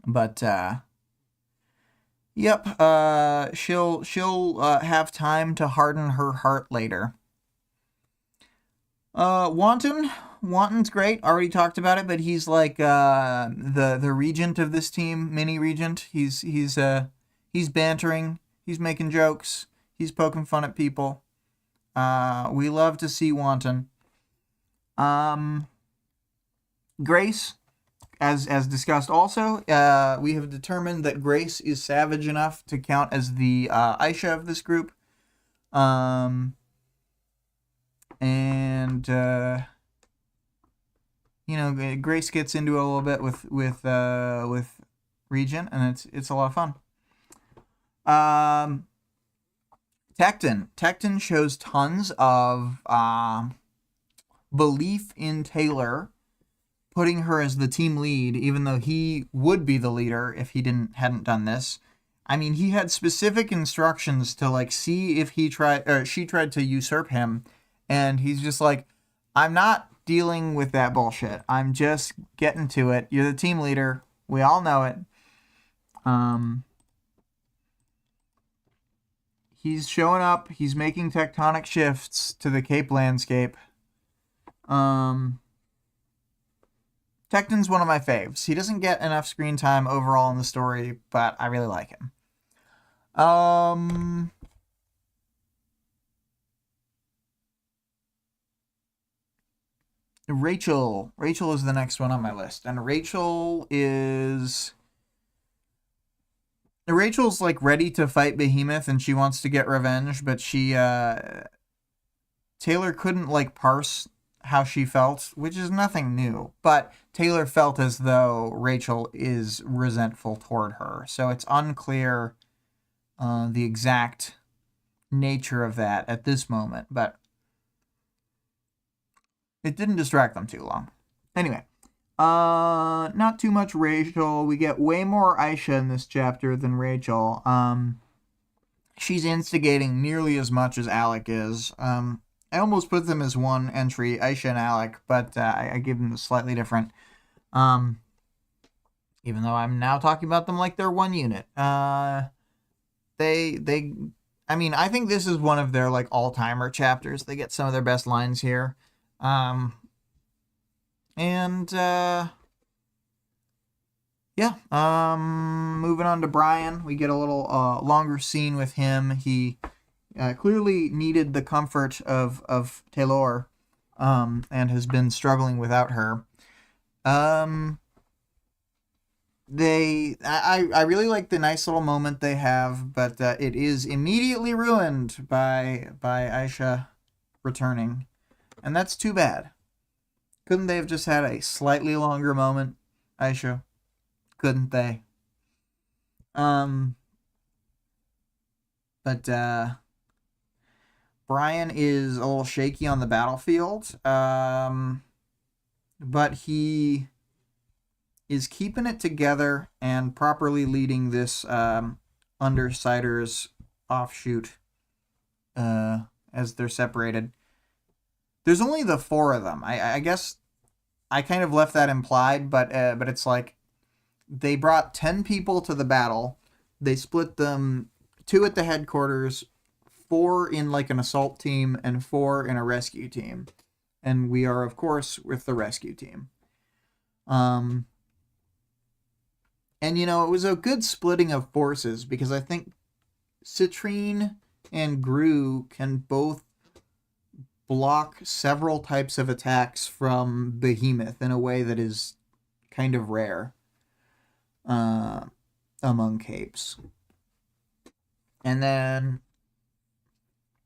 But yep, she'll have time to harden her heart later. Wanton's great. Already talked about it, but he's like the regent of this team, mini regent. He's bantering. He's making jokes. He's poking fun at people. We love to see Wanton. Grace, as discussed also, we have determined that Grace is savage enough to count as the Aisha of this group. And Grace gets into it a little bit with Regent, and it's a lot of fun. Tecton shows tons of belief in Taylor, putting her as the team lead, even though he would be the leader if he hadn't done this. I mean, he had specific instructions to, like, see if she tried to usurp him, and he's just like, I'm not dealing with that bullshit. I'm just getting to it. You're the team leader. We all know it. He's showing up. He's making tectonic shifts to the Cape landscape. Tecton's one of my faves. He doesn't get enough screen time overall in the story, but I really like him. Rachel. Rachel is the next one on my list. And Rachel's like ready to fight Behemoth and she wants to get revenge, but Taylor couldn't like parse how she felt, which is nothing new. But Taylor felt as though Rachel is resentful toward her. So it's unclear the exact nature of that at this moment, but it didn't distract them too long. Anyway, not too much Rachel. We get way more Aisha in this chapter than Rachel. She's instigating nearly as much as Alec is. I almost put them as one entry, Aisha and Alec, but I give them slightly different. Even though I'm now talking about them like they're one unit. I think this is one of their like all-timer chapters. They get some of their best lines here. Moving on to Brian, we get a little longer scene with him. He clearly needed the comfort of Taylor, and has been struggling without her. I really like the nice little moment they have, but it is immediately ruined by Aisha returning, and that's too bad. Couldn't they have just had a slightly longer moment, Aisha? Couldn't they? Brian is a little shaky on the battlefield, but he is keeping it together and properly leading this Undersiders offshoot as they're separated. There's only the 4 of them. I guess I kind of left that implied, but it's like they brought 10 people to the battle. They split them 2 at the headquarters, 4 in like an assault team, and 4 in a rescue team. And we are, of course, with the rescue team. And, it was a good splitting of forces because I think Citrine and Gru can both block several types of attacks from Behemoth in a way that is kind of rare among capes. And then,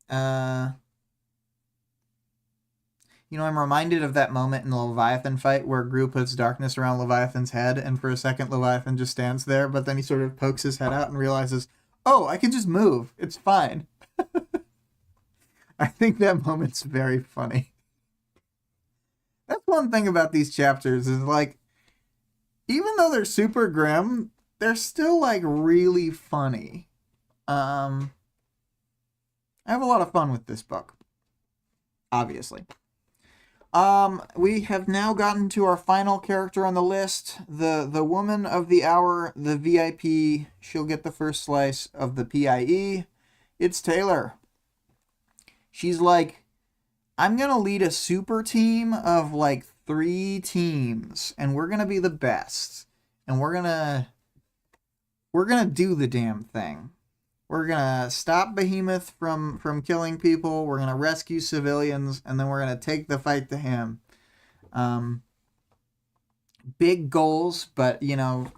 I'm reminded of that moment in the Leviathan fight where Gru puts darkness around Leviathan's head, and for a second Leviathan just stands there, but then he sort of pokes his head out and realizes, oh, I can just move. It's fine. I think that moment's very funny. That's one thing about these chapters is like, even though they're super grim, they're still like really funny. I have a lot of fun with this book, obviously. We have now gotten to our final character on the list, the woman of the hour, the VIP. She'll get the first slice of the PIE. It's Taylor. She's like, I'm going to lead a super team of like 3 teams, and we're going to be the best. And we're going to do the damn thing. We're going to stop Behemoth from killing people. We're going to rescue civilians, and then we're going to take the fight to him. Big goals, but,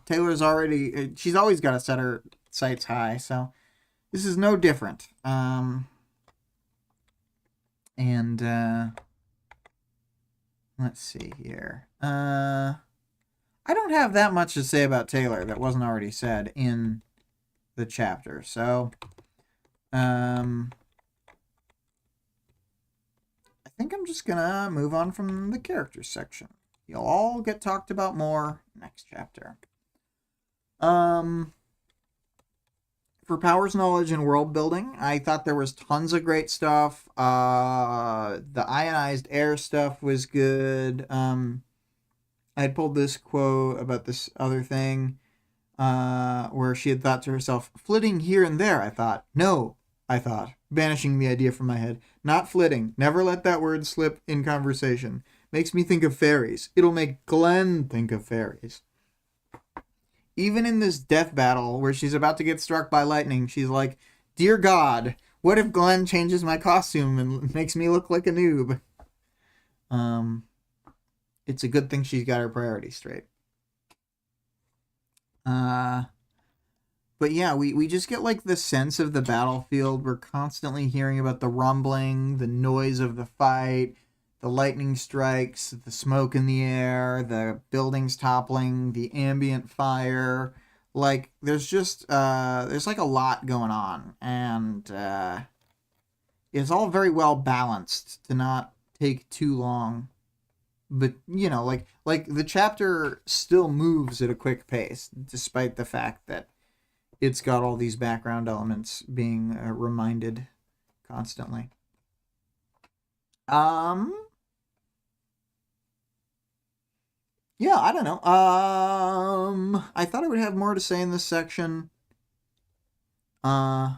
Taylor's she's always got to set her sights high, so this is no different. Let's see here. I don't have that much to say about Taylor that wasn't already said in the chapter. So, I think I'm just gonna move on from the characters section. You'll all get talked about more next chapter. For Powers Knowledge and World Building, I thought there was tons of great stuff. The ionized air stuff was good. I had pulled this quote about this other thing, where she had thought to herself, flitting here and there, I thought. No, I thought, banishing the idea from my head. Not flitting. Never let that word slip in conversation. Makes me think of fairies. It'll make Glenn think of fairies. Even in this death battle where she's about to get struck by lightning, she's like, dear God, what if Glenn changes my costume and makes me look like a noob? it's a good thing she's got her priorities straight. But yeah, we just get like the sense of the battlefield. We're constantly hearing about the rumbling, the noise of the fight, the lightning strikes, the smoke in the air, the buildings toppling, the ambient fire. Like there's just there's like a lot going on, and it's all very well balanced to not take too long. But you know, like the chapter still moves at a quick pace, despite the fact that it's got all these background elements being reminded constantly. Yeah, I don't know. I thought I would have more to say in this section. But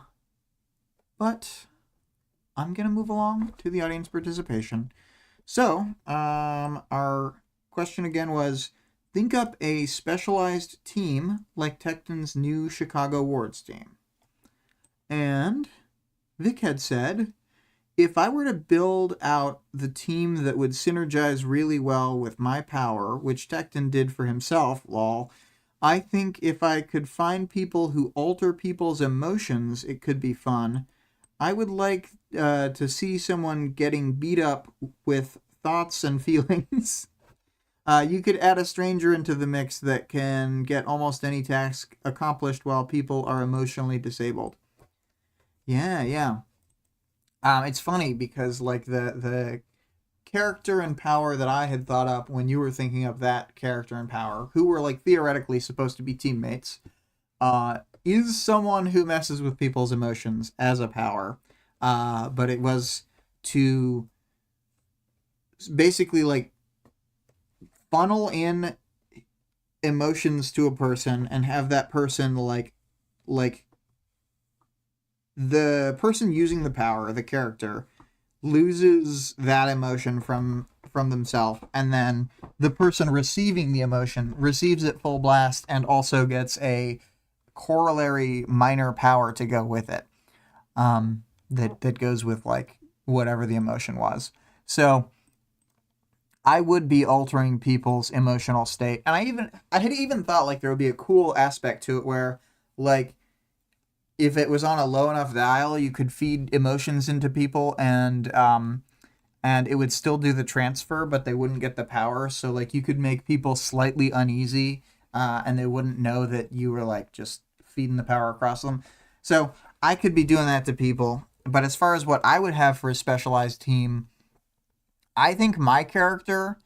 I'm gonna move along to the audience participation. So, our question again was, think up a specialized team like Tecton's new Chicago Wards team. And Vic had said, if I were to build out the team that would synergize really well with my power, which Tecton did for himself, lol, I think if I could find people who alter people's emotions, it could be fun. I would like to see someone getting beat up with thoughts and feelings. You could add a stranger into the mix that can get almost any task accomplished while people are emotionally disabled. Yeah. It's funny because like the character and power that I had thought up when you were thinking of that character and power, who were like theoretically supposed to be teammates, is someone who messes with people's emotions as a power. But it was to basically like funnel in emotions to a person and have that person like the person using the power, the character, loses that emotion from themselves, and then the person receiving the emotion receives it full blast and also gets a corollary minor power to go with it. That goes with like whatever the emotion was. So I would be altering people's emotional state, and I had even thought like there would be a cool aspect to it where like if it was on a low enough dial, you could feed emotions into people, and it would still do the transfer, but they wouldn't get the power. So like you could make people slightly uneasy, and they wouldn't know that you were like just feeding the power across them. So I could be doing that to people. But as far as what I would have for a specialized team, I think my character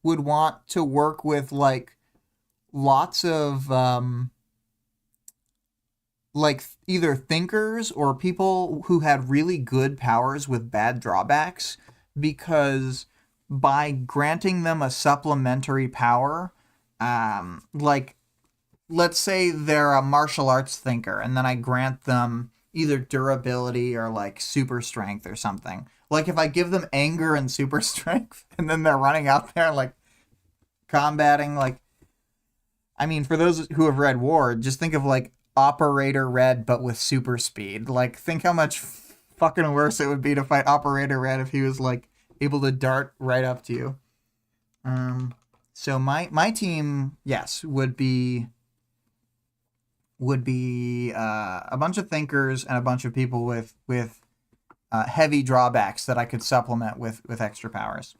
would want to work with like lots of like either thinkers or people who had really good powers with bad drawbacks, because by granting them a supplementary power, like let's say they're a martial arts thinker and then I grant them either durability or like super strength or something. Like if I give them anger and super strength and then they're running out there like combating, like, I mean, for those who have read Ward, just think of like Operator Red but with super speed. Like think how much fucking worse it would be to fight Operator Red if he was like able to dart right up to you. So my team, yes, would be a bunch of thinkers and a bunch of people with heavy drawbacks that I could supplement with extra powers.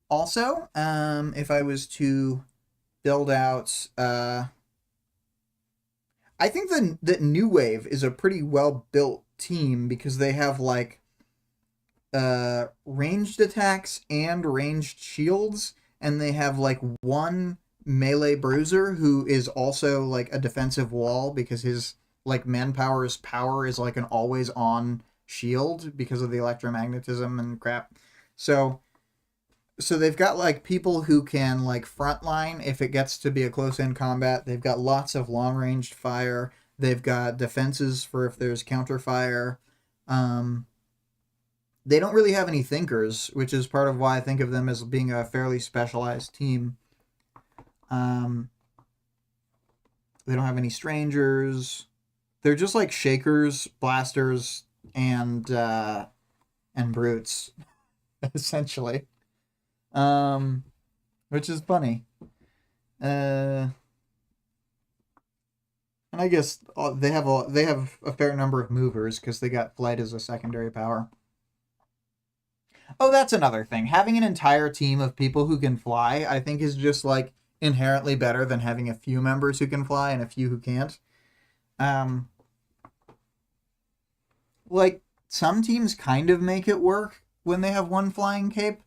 Also, if I was to build out, I think that New Wave is a pretty well built team because they have like ranged attacks and ranged shields, and they have like one melee bruiser who is also like a defensive wall because his like manpower's power is like an always on shield because of the electromagnetism and crap. So they've got like people who can like frontline if it gets to be a close in combat. They've got lots of long ranged fire. They've got defenses for if there's counter fire. They don't really have any thinkers, which is part of why I think of them as being a fairly specialized team. They don't have any strangers. They're just like shakers, blasters, and brutes, essentially. What which is funny. And I guess they have a fair number of movers because they got flight as a secondary power. Oh, that's another thing. Having an entire team of people who can fly, I think, is just like inherently better than having a few members who can fly and a few who can't. Like some teams kind of make it work when they have one flying cape,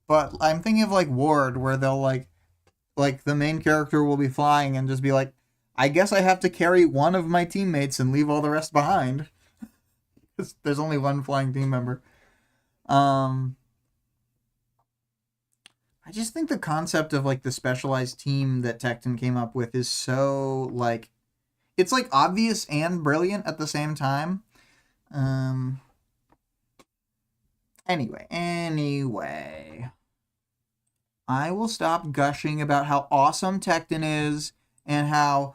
but I'm thinking of like Ward, where they'll like the main character will be flying and just be like, I guess I have to carry one of my teammates and leave all the rest behind. There's only one flying team member. I just think the concept of like the specialized team that Tecton came up with is so like, it's like obvious and brilliant at the same time. Anyway, I will stop gushing about how awesome Tecton is and how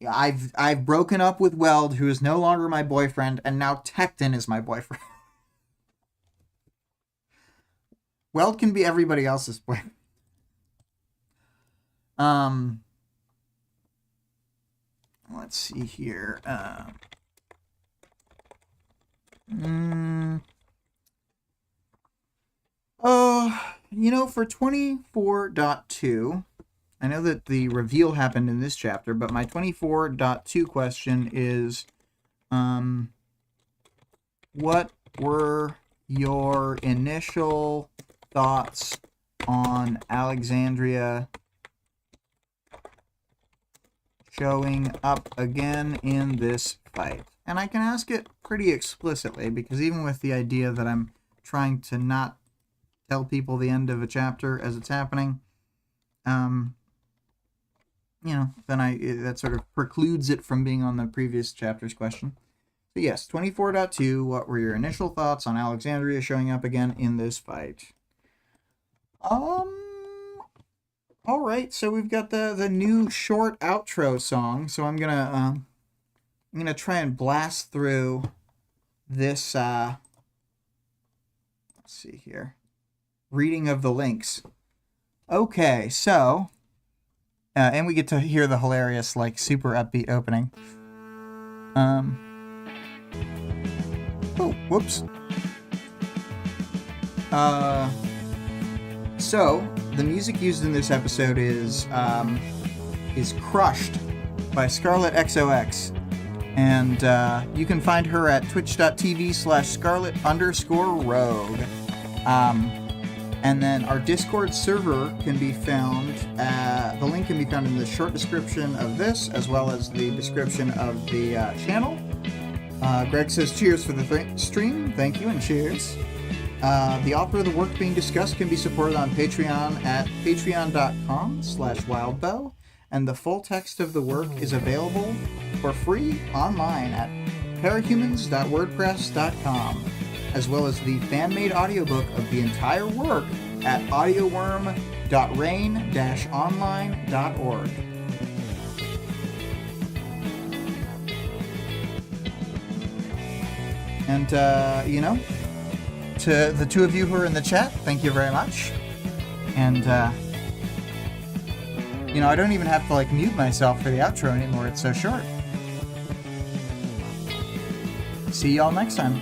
I've broken up with Weld, who is no longer my boyfriend, and now Tecton is my boyfriend. Weld can be everybody else's boyfriend. Let's see here. For 24.2, I know that the reveal happened in this chapter, but my 24.2 question is, what were your initial thoughts on Alexandria showing up again in this fight? And I can ask it pretty explicitly, because even with the idea that I'm trying to not tell people the end of a chapter as it's happening, then that sort of precludes it from being on the previous chapter's question. So yes, 24.2, what were your initial thoughts on Alexandria showing up again in this fight? Alright, so we've got the new short outro song, so I'm gonna try and blast through this, let's see here, reading of the links. Okay, so, and we get to hear the hilarious, like, super upbeat opening. Oh, whoops. So, the music used in this episode is Crushed by ScarlettXOX. And you can find her at twitch.tv/Scarlett_Rogue. And then our Discord server can be found, the link can be found in the short description of this, as well as the description of the channel. Greg says, cheers for the stream. Thank you, and cheers. The author of the work being discussed can be supported on Patreon at patreon.com/Wildbow. And the full text of the work is available for free online at parahumans.wordpress.com, as well as the fan-made audiobook of the entire work at audioworm.rain-online.org. And, to the two of you who are in the chat, thank you very much. And, I don't even have to, like, mute myself for the outro anymore. It's so short. See y'all next time.